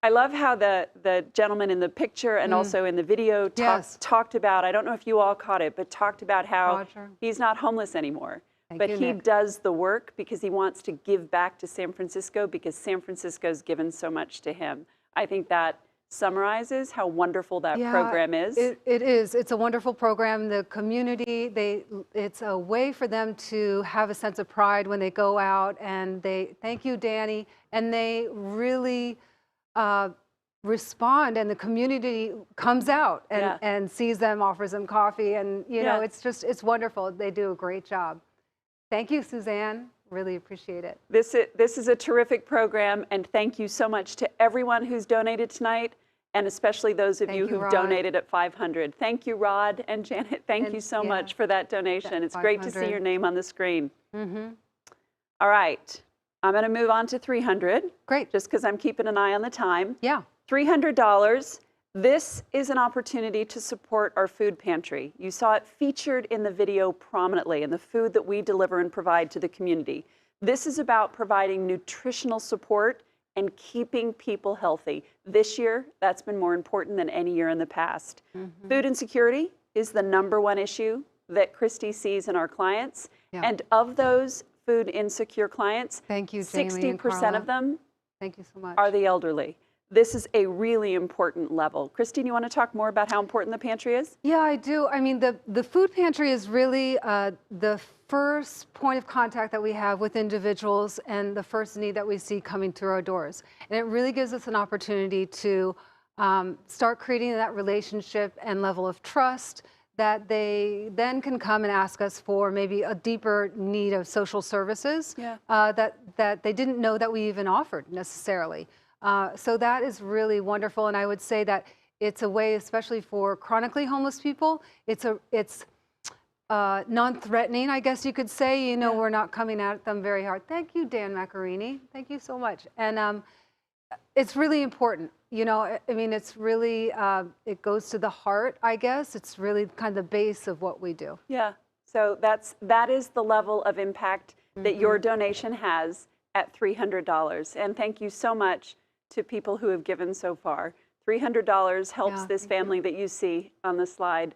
I love how the gentleman in the picture and also in the video talked about, I don't know if you all caught it, but talked about how Roger. he's not homeless anymore. Thank you, He Nick. does the work because he wants to give back to San Francisco because San Francisco's given so much to him. I think that summarizes how wonderful that program is. It is. It's a wonderful program. The community, it's a way for them to have a sense of pride when they go out, and thank you, Danny, and they really respond, and the community comes out and sees them, offers them coffee, and you know, it's wonderful. They do a great job. Thank you, Suzanne. Really appreciate it. This is a terrific program, and thank you so much to everyone who's donated tonight, and especially those of you who've donated at $500. Thank you, Rod and Janet. Thank you so much for that donation. It's great to see your name on the screen. All right. I'm going to move on to $300. Great. Just because I'm keeping an eye on the time. Yeah. $300. This is an opportunity to support our food pantry. You saw it featured in the video prominently in the food that we deliver and provide to the community. This is about providing nutritional support and keeping people healthy. This year, that's been more important than any year in the past. Food insecurity is the #1 issue that Christy sees in our clients. Yeah. And of those food insecure clients, Thank you, Jamie and 60% of Carla. them Thank you so much. are the elderly. This is a really important level. Christine, you want to talk more about how important the pantry is? Yeah, I do. I mean, the food pantry is really the first point of contact that we have with individuals and the first need that we see coming through our doors. And it really gives us an opportunity to start creating that relationship and level of trust that they then can come and ask us for maybe a deeper need of social services that they didn't know that we even offered necessarily. So that is really wonderful, and I would say that it's a way, especially for chronically homeless people, it's non-threatening, I guess you could say. You know, we're not coming at them very hard. Thank you, Dan Macarini. Thank you so much. And it's really important. You know, I mean, it's really, it goes to the heart, I guess. It's really kind of the base of what we do. Yeah, so that is the level of impact that your donation has at $300. And thank you so much to people who have given so far. $300 helps this family that you see on the slide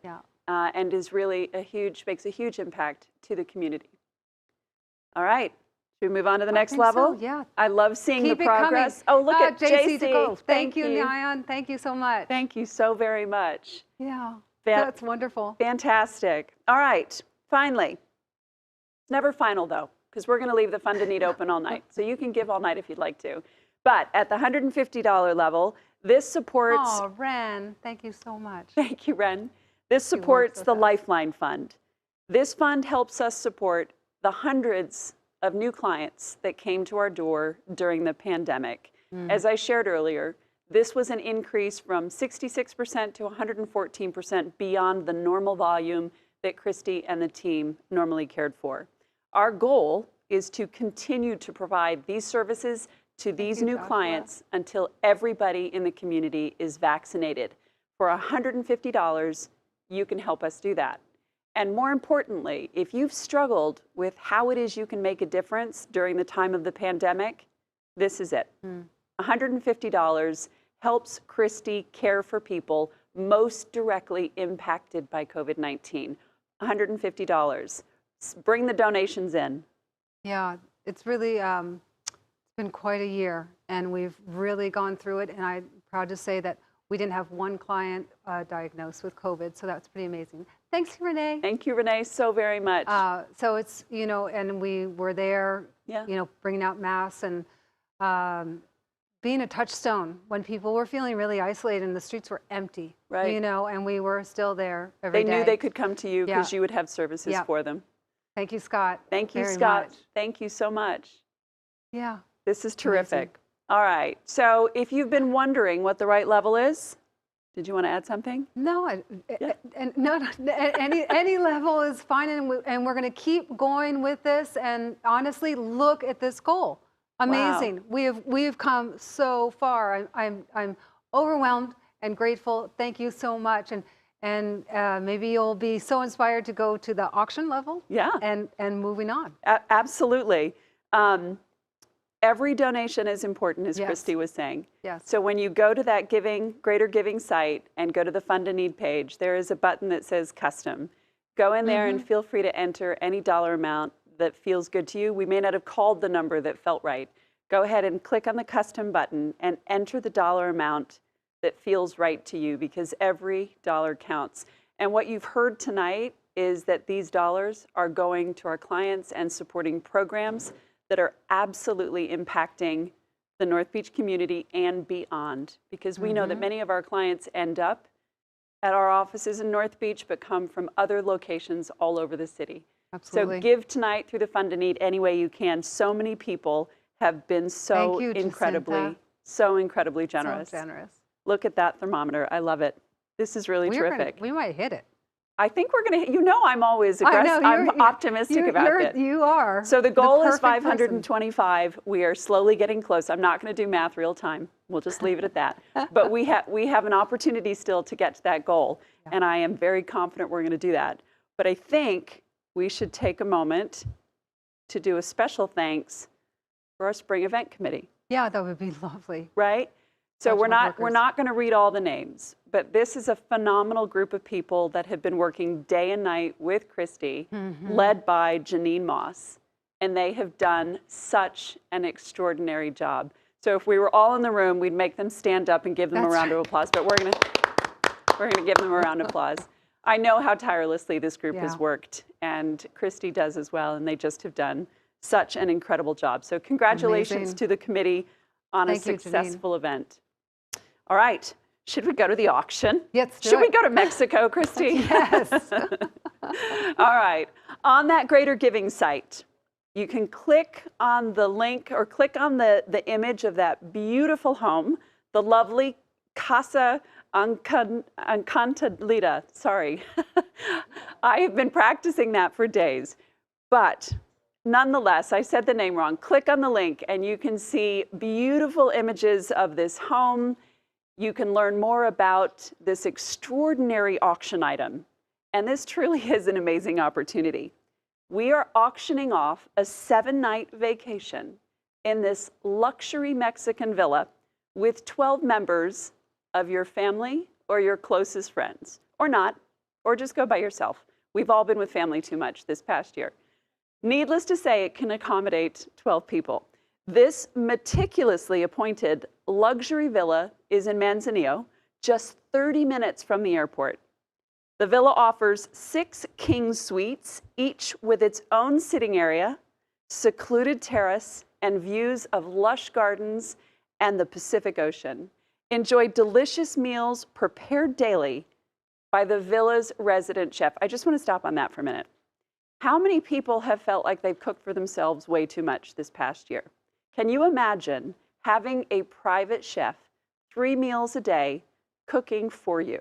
and is really makes a huge impact to the community. All right, should we move on to the next level? So, yeah. I love seeing Keep the it coming. progress. Oh, look at JC. to go. Thank you, Nyan. Thank you so much. Thank you so very much. Yeah, that's wonderful. Fantastic. All right, finally. It's never final, though, because we're going to leave the Fund a Need open all night. So you can give all night if you'd like to. But at the $150 level, this supports... Oh, Ren, thank you so much. Thank you, Ren. This supports the Lifeline Fund. This fund helps us support the hundreds of new clients that came to our door during the pandemic. As I shared earlier, this was an increase from 66% to 114% beyond the normal volume that Christy and the team normally cared for. Our goal is to continue to provide these services to these new clients until everybody in the community is vaccinated. For $150, you can help us do that. And more importantly, if you've struggled with how it is you can make a difference during the time of the pandemic, this is it. $150 helps Christy care for people most directly impacted by COVID-19. $150. Bring the donations in. Yeah, it's really it's been quite a year, and we've really gone through it, and I'm proud to say that we didn't have one client diagnosed with COVID, so that's pretty amazing. Thanks, Renee. Thank you, Renee, so very much. So it's, you know, and we were there, you know, bringing out masks and being a touchstone when people were feeling really isolated and the streets were empty, right? You know, and we were still there every day. They knew they could come to you because you would have services for them. Thank you, Scott. Thank you, Scott. Thank you so much. Yeah. This is terrific. All right. So if you've been wondering what the right level is, did you want to add something? No, any level is fine, and we're going to keep going with this. And honestly, look at this goal. Amazing. Wow. We've come so far. I'm overwhelmed and grateful. Thank you so much. And maybe you'll be so inspired to go to the auction level. Yeah. And moving on. Absolutely. Every donation is important, as Christy was saying. Yes. So when you go to that Greater Giving site and go to the Fund a Need page, there is a button that says Custom. Go in there and feel free to enter any dollar amount that feels good to you. We may not have called the number that felt right. Go ahead and click on the Custom button and enter the dollar amount that feels right to you, because every dollar counts. And what you've heard tonight is that these dollars are going to our clients and supporting programs that are absolutely impacting the North Beach community and beyond, because we know that many of our clients end up at our offices in North Beach, but come from other locations all over the city. Absolutely. So give tonight through the Fund a Need any way you can. So many people have been so incredibly generous. So generous. Look at that thermometer. I love it. This is really terrific. We might hit it. I think we're going to, I'm always I aggressive. know, I'm optimistic about it. You are. So the goal is perfect 525. We are slowly getting close. I'm not going to do math real time. We'll just leave it at that. But we have an opportunity still to get to that goal. And I am very confident we're going to do that. But I think we should take a moment to do a special thanks for our spring event committee. Yeah, that would be lovely. Right? So we're not going to read all the names, but this is a phenomenal group of people that have been working day and night with Christy, led by Janine Moss, and they have done such an extraordinary job. So if we were all in the room, we'd make them stand up and give them a round of applause, but we're going to give them a round of applause. I know how tirelessly this group has worked, and Christy does as well, and they just have done such an incredible job. So congratulations to the committee on a successful event. All right, should we go to the auction? Yes, should we go to Mexico, Christy? Yes. All right, on that Greater Giving site, you can click on the link or click on the image of that beautiful home, the lovely Casa Encantadita. Sorry, I have been practicing that for days, but nonetheless, I said the name wrong. Click on the link and you can see beautiful images of this home. You can learn more about this extraordinary auction item. And this truly is an amazing opportunity. We are auctioning off a 7-night vacation in this luxury Mexican villa with 12 members of your family or your closest friends, or not, or just go by yourself. We've all been with family too much this past year. Needless to say, it can accommodate 12 people. This meticulously appointed luxury villa is in Manzanillo, just 30 minutes from the airport. The villa offers 6 king suites, each with its own sitting area, secluded terrace, and views of lush gardens and the Pacific Ocean. Enjoy delicious meals prepared daily by the villa's resident chef. I just want to stop on that for a minute. How many people have felt like they've cooked for themselves way too much this past year? Can you imagine having a private chef 3 meals a day cooking for you?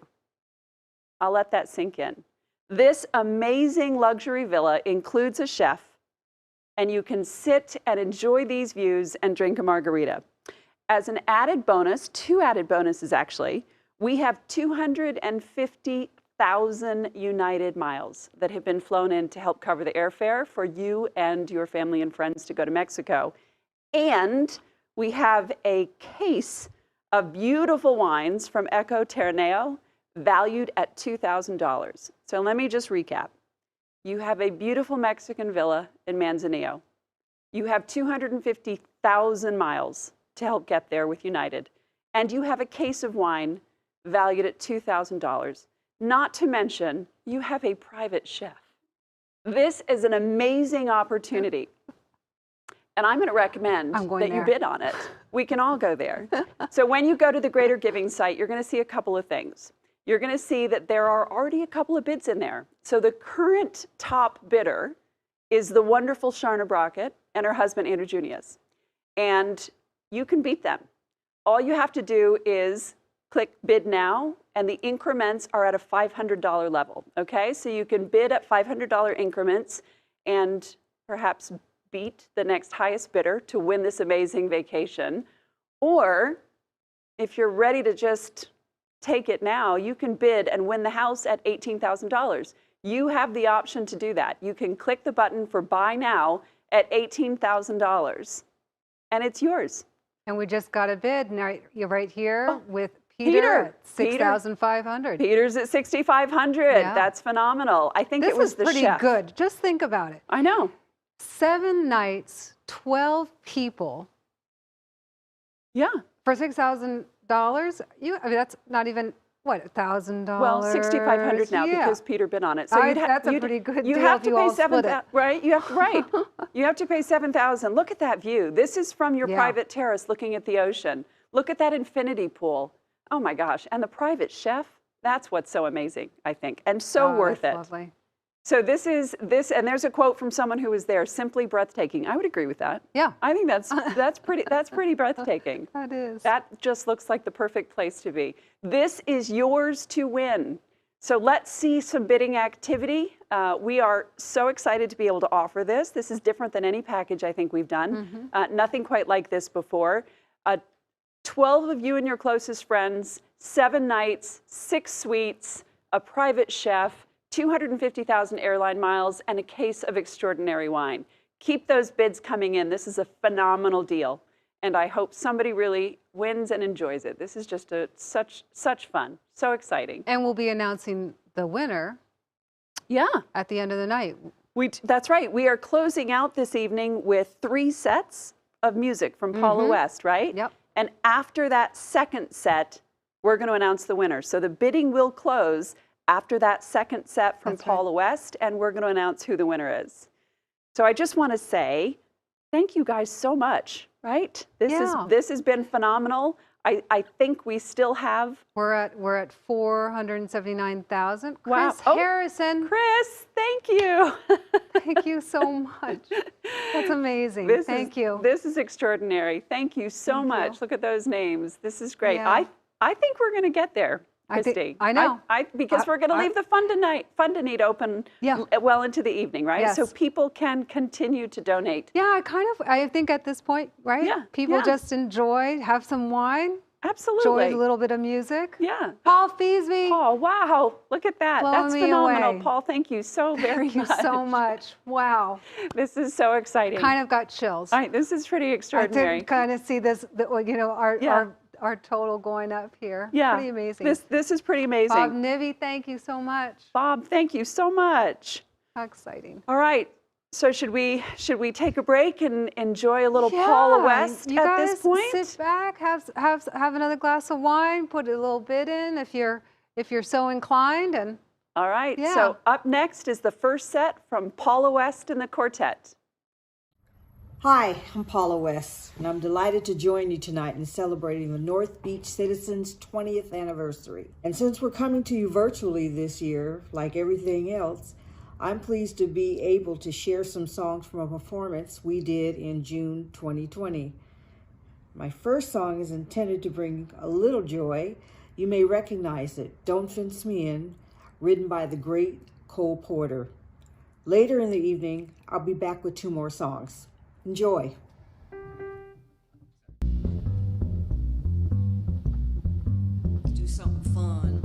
I'll let that sink in. This amazing luxury villa includes a chef, and you can sit and enjoy these views and drink a margarita. As an added bonus, 2 added bonuses actually, we have 250,000 United miles that have been flown in to help cover the airfare for you and your family and friends to go to Mexico. And we have a case of beautiful wines from Eco Terraneo valued at $2,000. So let me just recap. You have a beautiful Mexican villa in Manzanillo. You have 250,000 miles to help get there with United. And you have a case of wine valued at $2,000. Not to mention, you have a private chef. This is an amazing opportunity. And I'm going to recommend that you bid on it. We can all go there. So when you go to the Greater Giving site, you're going to see a couple of things. You're going to see that there are already a couple of bids in there. So the current top bidder is the wonderful Sharna Brockett and her husband, Andrew Junius. And you can beat them. All you have to do is click bid now, and the increments are at a $500 level, okay? So you can bid at $500 increments and perhaps beat the next highest bidder to win this amazing vacation. Or if you're ready to just take it now, you can bid and win the house at $18,000. You have the option to do that. You can click the button for buy now at $18,000, and it's yours. And we just got a bid right here with Peter at 6,500. Peter's at 6,500. Yeah. That's phenomenal. I think it was the chef. This is pretty good. Just think about it. I know. 7 nights, 12 people. Yeah. For $6,000, I mean, that's not even, what, $1,000? Well, $6,500 now because Peter bid on it. So that's a pretty good deal. You have to pay $7,000, right? You have you have to pay $7,000. Look at that view. This is from your private terrace looking at the ocean. Look at that infinity pool. Oh my gosh! And the private chef. That's what's so amazing, I think, and so worth it. Lovely. So this, and there's a quote from someone who was there, simply breathtaking. I would agree with that. Yeah. I think that's pretty breathtaking. That is. That just looks like the perfect place to be. This is yours to win. So let's see some bidding activity. We are so excited to be able to offer this. This is different than any package I think we've done. Nothing quite like this before. 12 of you and your closest friends, 7 nights, 6 suites, a private chef, 250,000 airline miles, and a case of extraordinary wine. Keep those bids coming in. This is a phenomenal deal, and I hope somebody really wins and enjoys it. This is just such fun, so exciting. And we'll be announcing the winner. Yeah, at the end of the night. That's right. We are closing out this evening with 3 sets of music from Paula West, right? Yep. And after that second set, we're going to announce the winner. So the bidding will close after that second set from Paula West, and we're going to announce who the winner is. So I just want to say thank you guys so much, right? This has been phenomenal. I think we still have. We're at 479,000. Wow. Chris Harrison. Chris, thank you. Thank you so much. That's amazing. Thank you. This is extraordinary. Thank you so much. Look at those names. This is great. Yeah. I think we're going to get there, Christy. I know. Because we're going to leave the Fund to Need open well into the evening, right? Yes. So people can continue to donate. Yeah, I think at this point, right? Yeah. People just enjoy, have some wine. Absolutely. Enjoy a little bit of music. Yeah. Paul Feasby. Paul, wow. Look at that. Blowing That's me phenomenal. away. Paul, thank you so very much. Thank you so much. Wow. This is so exciting. Kind of got chills. All right, this is pretty extraordinary. I did kind of see this, our total going up here. Yeah. Pretty amazing. This is pretty amazing. Bob Nivy, thank you so much. Bob, thank you so much. How exciting. All right. So should we take a break and enjoy a little Paula West at this point? Sit back, have another glass of wine, put a little bit in if you're so inclined, and all right. So up next is the first set from Paula West and the Quartet. Hi, I'm Paula West, and I'm delighted to join you tonight in celebrating the North Beach Citizens' 20th anniversary. And since we're coming to you virtually this year, like everything else, I'm pleased to be able to share some songs from a performance we did in June 2020. My first song is intended to bring a little joy. You may recognize it, Don't Fence Me In, written by the great Cole Porter. Later in the evening, I'll be back with 2 more songs. Enjoy. Do something fun.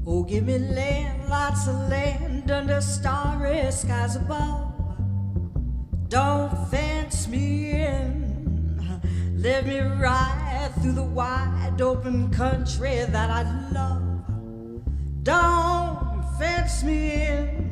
Oh, give me land, lots of land under starry skies above. Don't fence me in. Let me ride through the wide open country that I love. Don't fence me in.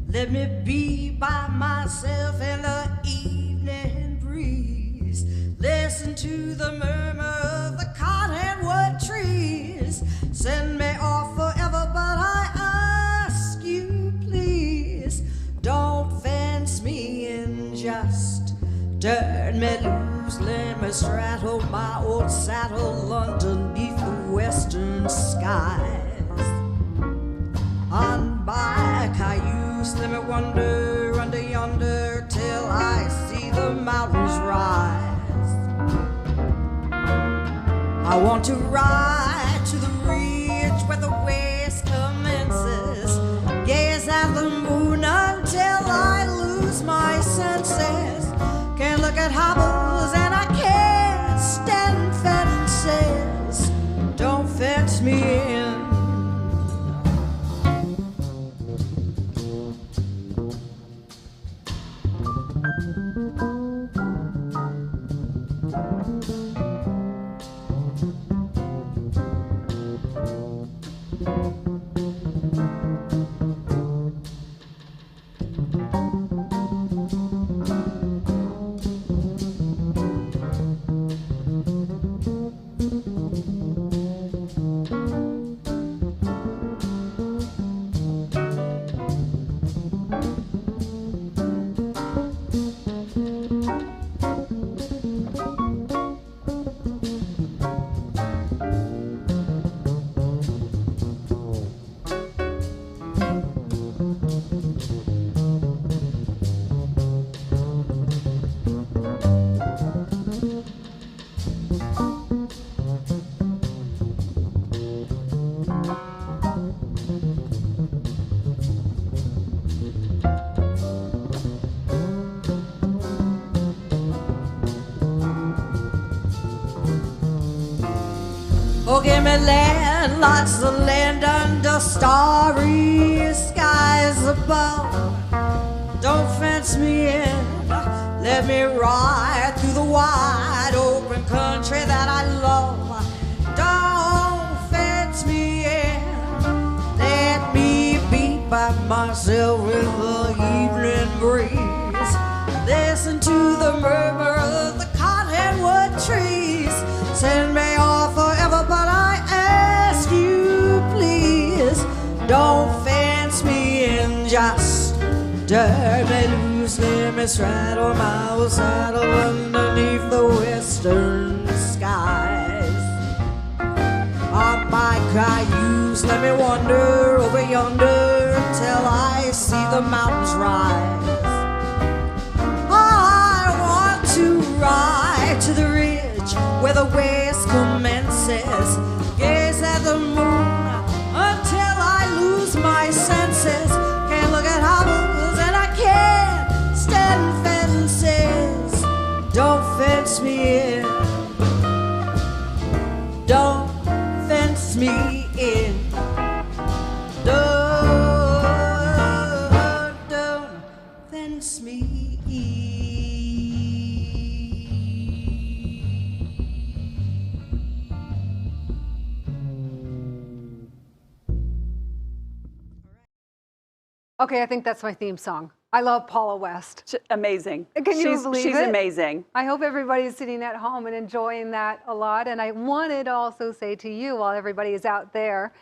Let me be by myself in the evening breeze. Listen to the murmur of the cottonwood trees. Send me off forever, but I ask you, please, don't fence me in, just turn me loose. Let me straddle my old saddle underneath the western skies. On by cayuse, let me wander under yonder till I see the mountains rise. I want to ride to the ridge where the west commences, gaze at the moon until I lose my senses. Can't look at hobbles and I can't stand fences. Don't fence me in. Oh, give me land, lots of land under starry skies above. Don't fence me in, let me ride through the wide open country that I love. Don't fence me in, let me be by myself with the evening breeze. Listen to the murmur of the cottonwood trees. Send me off forever, but I ask you please, don't fence me in, just turn me loose, let me straddle my old saddle underneath the western skies. On my cayuse, let me wander over yonder till I see the mountains rise. I want to ride to the ridge where the west commences, gaze at the moon until I lose my senses. Can't look at houses and I can't stand fences. Don't fence me in, don't fence me in, don't fence me in. Okay, I think that's my theme song. I love Paula West. Amazing. Can you believe it? She's amazing. I hope everybody's sitting at home and enjoying that a lot. And I wanted to also say to you, while everybody is out there,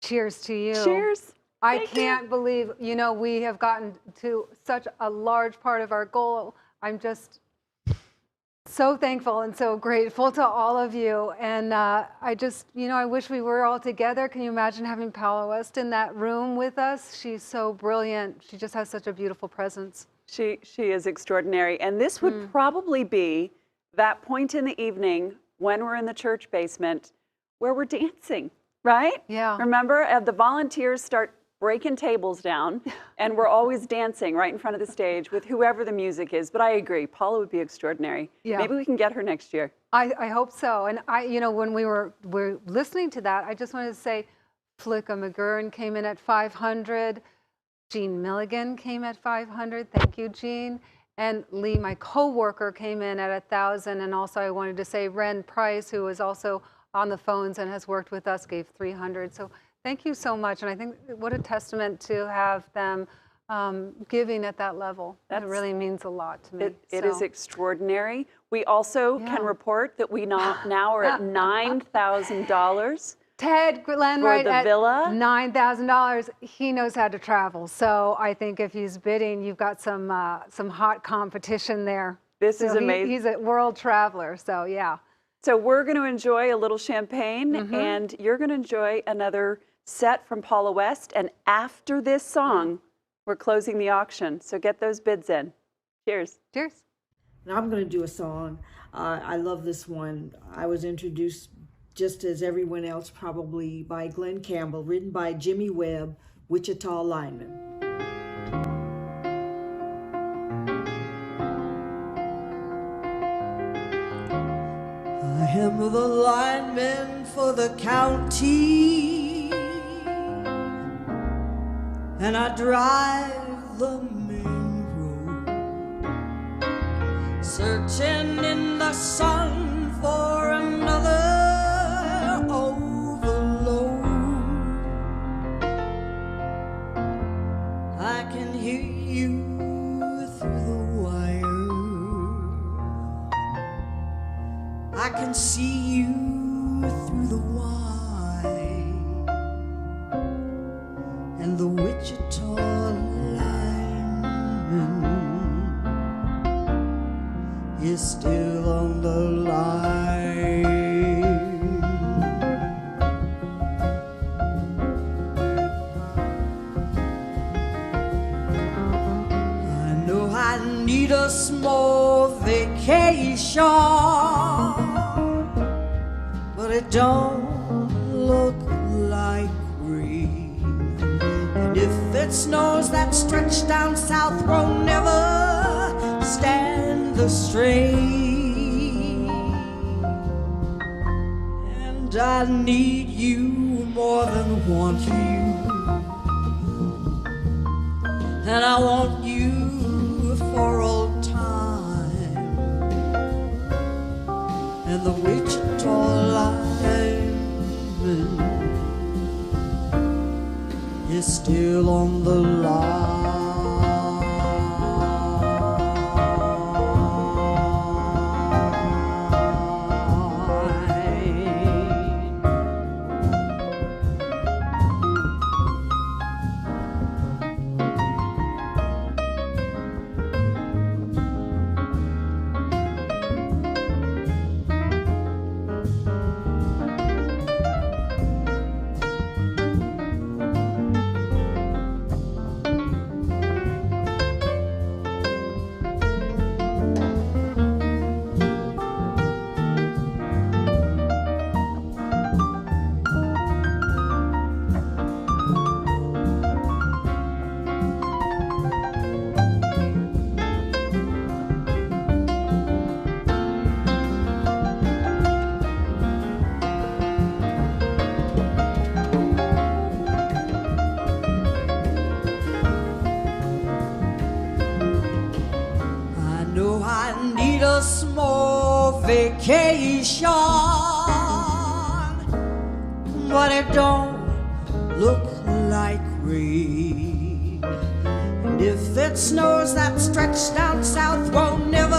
cheers to you. Cheers. I can't believe, you know, we have gotten to such a large part of our goal. I'm just so thankful and so grateful to all of you. And I just, you know, I wish we were all together. Can you imagine having Paula West in that room with us? She's so brilliant. She just has such a beautiful presence. She is extraordinary. And this would probably be that point in the evening when we're in the church basement where we're dancing, right? Yeah. Remember, the volunteers start breaking tables down, and we're always dancing right in front of the stage with whoever the music is. But I agree, Paula would be extraordinary. Yeah. Maybe we can get her next year. I hope so. And you know, when we're listening to that, I just wanted to say, Flicka McGurn came in at 500. Jean Milligan came at 500. Thank you, Jean. And Lee, my co-worker, came in at 1,000. And also I wanted to say Ren Price, who is also on the phones and has worked with us, gave 300. So thank you so much. And I think what a testament to have them giving at that level. That really means a lot to me. It is extraordinary. We also can report that we now are at $9,000. Ted Glenwright the at villa. $9,000. He knows how to travel. So I think if he's bidding, you've got some hot competition there. This is amazing. He's a world traveler. So yeah. So we're going to enjoy a little champagne, and you're going to enjoy another set from Paula West. And after this song, we're closing the auction. So get those bids in. Cheers. Cheers. Now I'm going to do a song. I love this one. I was introduced, just as everyone else probably, by Glenn Campbell, written by Jimmy Webb, Wichita lineman. I am the lineman for the county, and I drive the main road, searching in the sun for another overload. I can hear you through the wire, I can see you through the wire, and the Wichita lineman is still on the line. I know I need a small vacation, but it don't look like rain. And if it snows, that stretch down south won't never stand the strain. And I need you more than want you. And I want you for all time. And the Wichita lineman is still on the line. Vacation, but it don't look like rain. And if it snows, that stretch down south won't never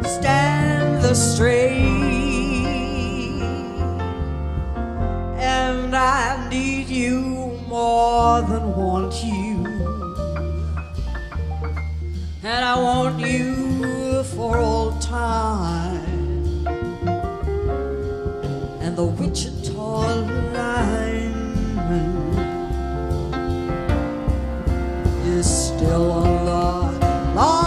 stand the strain. And I need you more than want you. And I want you for all time. And the Wichita lineman is still on the line.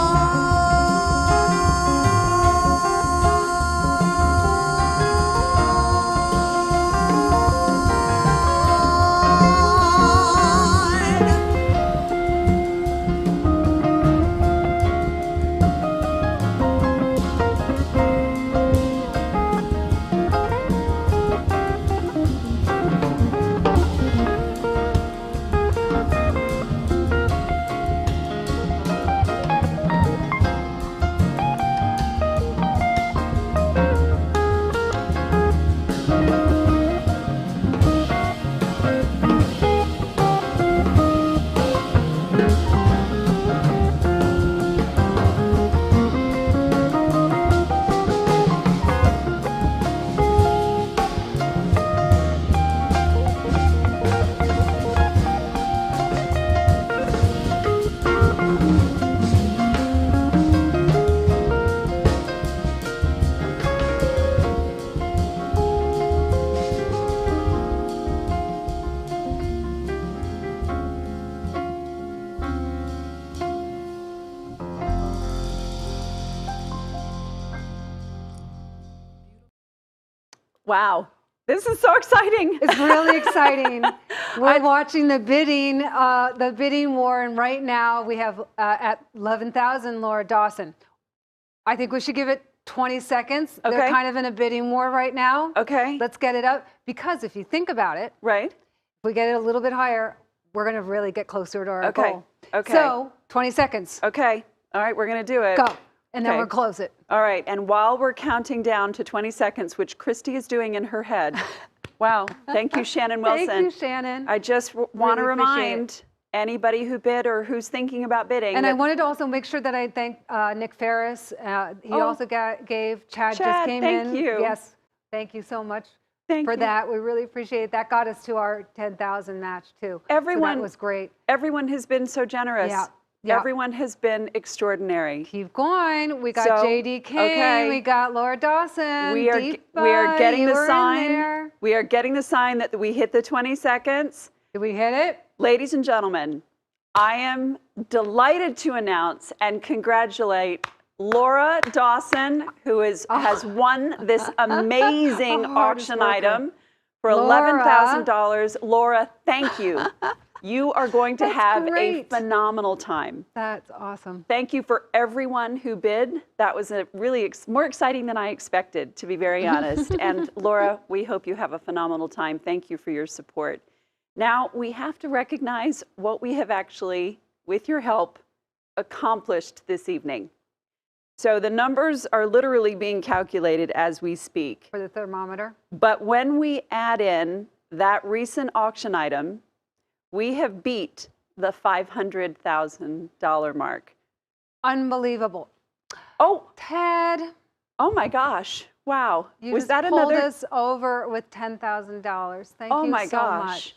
Wow, this is so exciting. It's really exciting. We're watching the bidding war, and right now we have at 11,000 Laura Dawson. I think we should give it 20 seconds. Okay. They're kind of in a bidding war right now. Okay. Let's get it up, because if you think about it, right? If we get it a little bit higher, we're going to really get closer to our goal. Okay. So 20 seconds. Okay. All right, we're going to do it. Go. And then Okay. we'll close it. All right, and while we're counting down to 20 seconds, which Christy is doing in her head. Wow, thank you, Shannon Wilson. Thank you, Shannon. I just want to Really appreciate remind anybody who bid or who's thinking about bidding. And I wanted to also make sure that I thank Nick Ferris. He also gave, Chad just came in. Thank you. Yes, thank you so much for that. We really appreciate it. That got us to our 10,000 match too. Everyone so that was great. Everyone has been so generous. Yeah. Yeah. Everyone has been extraordinary. Keep going. We got So, JD King. okay. We got Laura Dawson. We are Deepa, getting you the were in sign. there. We are getting the sign that we hit the 20 seconds. Did we hit it? Ladies and gentlemen, I am delighted to announce and congratulate Laura Dawson, who has won this amazing heart is auction broken. item for Laura. $11,000. Laura, thank you. You are going to That's have great. a phenomenal time. That's awesome. Thank you for everyone who bid. That was a really more exciting than I expected, to be very honest. And Laura, we hope you have a phenomenal time. Thank you for your support. Now, we have to recognize what we have actually, with your help, accomplished this evening. So the numbers are literally being calculated as we speak. For the thermometer? But when we add in that recent auction item, we have beat the $500,000 mark. Unbelievable. Oh, Ted. Oh my gosh. Wow. You Was just that pulled another? us over with $10,000. Thank Oh you my so gosh. much.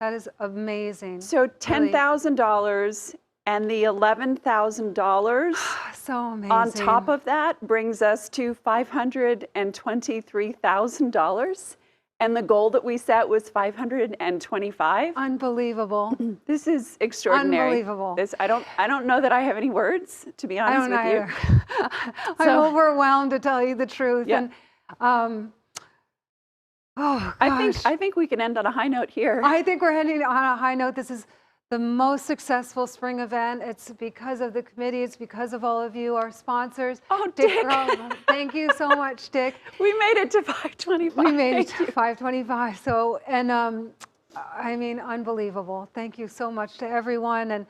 That is amazing. So $10,000 and the $11,000 so amazing. on top of that brings us to $523,000. And the goal that we set was $525. Unbelievable. This is extraordinary. Unbelievable. I don't know that I have any words, to be honest with you. I'm overwhelmed, to tell you the truth. Yeah. And oh gosh. I think we can end on a high note here. I think we're ending on a high note. This is the most successful spring event. It's because of the committee. It's because of all of you, our sponsors. Oh, Dick. Thank you so much, Dick. We made it to 525. We made it to 525. So, and I mean, unbelievable. Thank you so much to everyone. And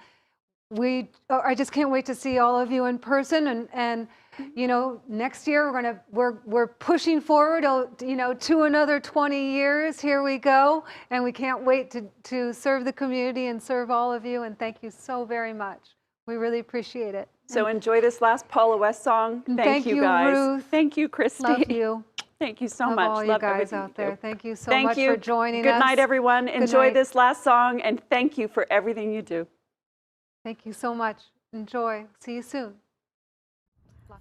I just can't wait to see all of you in person. And you know, next year we're pushing forward, you know, to another 20 years. Here we go. And we can't wait to serve the community and serve all of you. And thank you so very much. We really appreciate it. So enjoy this last Paula West song. Thank you guys. Ruth. Thank you, Christy. Love you. Thank you so Love much. all you Love guys everything out you there. do. Thank you so Thank much you for joining Good us. night, everyone. Good Enjoy night. this last song, and thank you for everything you do. Thank you so much. Enjoy. See you soon.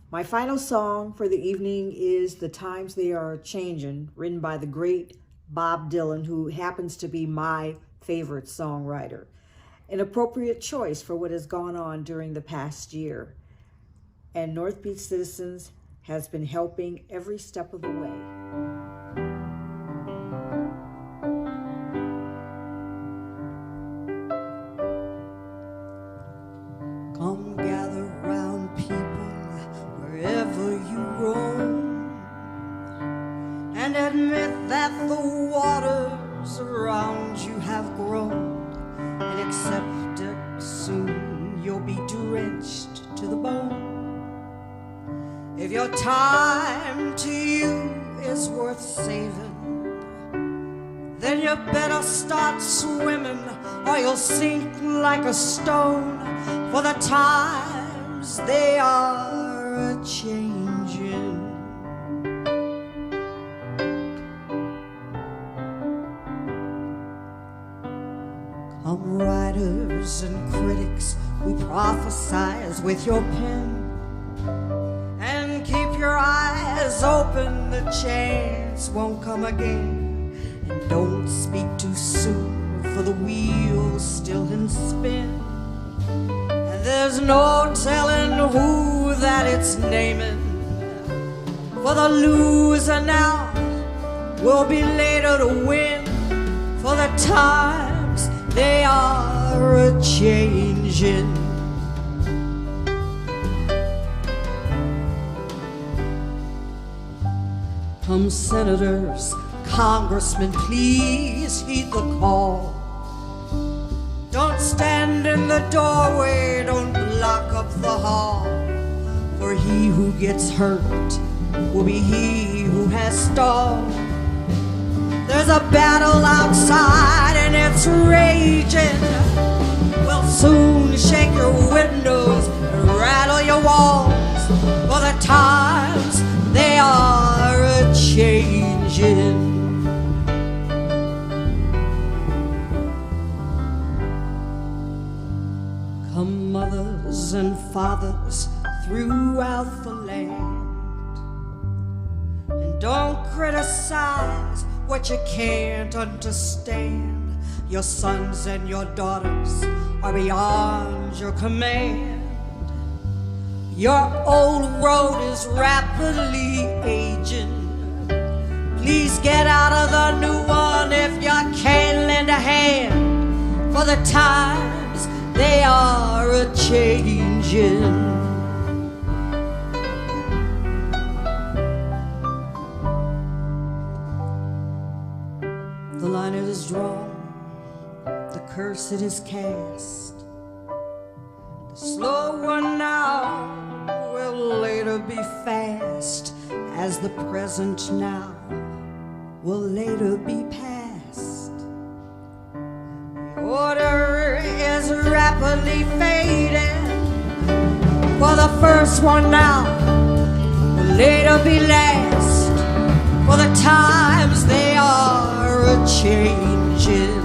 My final song for the evening is The Times They Are Changin', written by the great Bob Dylan, who happens to be my favorite songwriter. An appropriate choice for what has gone on during the past year. And North Beach Citizens has been helping every step of the way. Come gather round, people, wherever you roam, and admit that the waters around you have grown, and accept it soon you'll be drenched to the bone. If your time to you is worth saving, then you better start swimming or you'll sink like a stone, for the times they are a-changing. Come writers and critics who prophesize with your pen, and keep your eyes open, the chance won't come again. And don't speak too soon, for the wheel's still in spin, and there's no telling who that it's naming, for the loser now will be later to win, for the times they are a-changing. Come senators, congressmen, please heed the call. Don't stand in the doorway, don't block up the hall, for he who gets hurt will be he who has stalled. There's a battle outside and it's raging. We'll soon shake your windows and rattle your walls, for the times they are a-changing. Come mothers and fathers throughout the land, and don't criticize what you can't understand. Your sons and your daughters are beyond your command. Your old road is rapidly aging. Please get out of the new one if you can lend a hand, for the the times they are a-changin'. The line it is drawn, the curse it is cast. The slow one now will later be fast, as the present now will later be past. The order is rapidly fading, for the first one now will later be last, for the times they are a-changin'.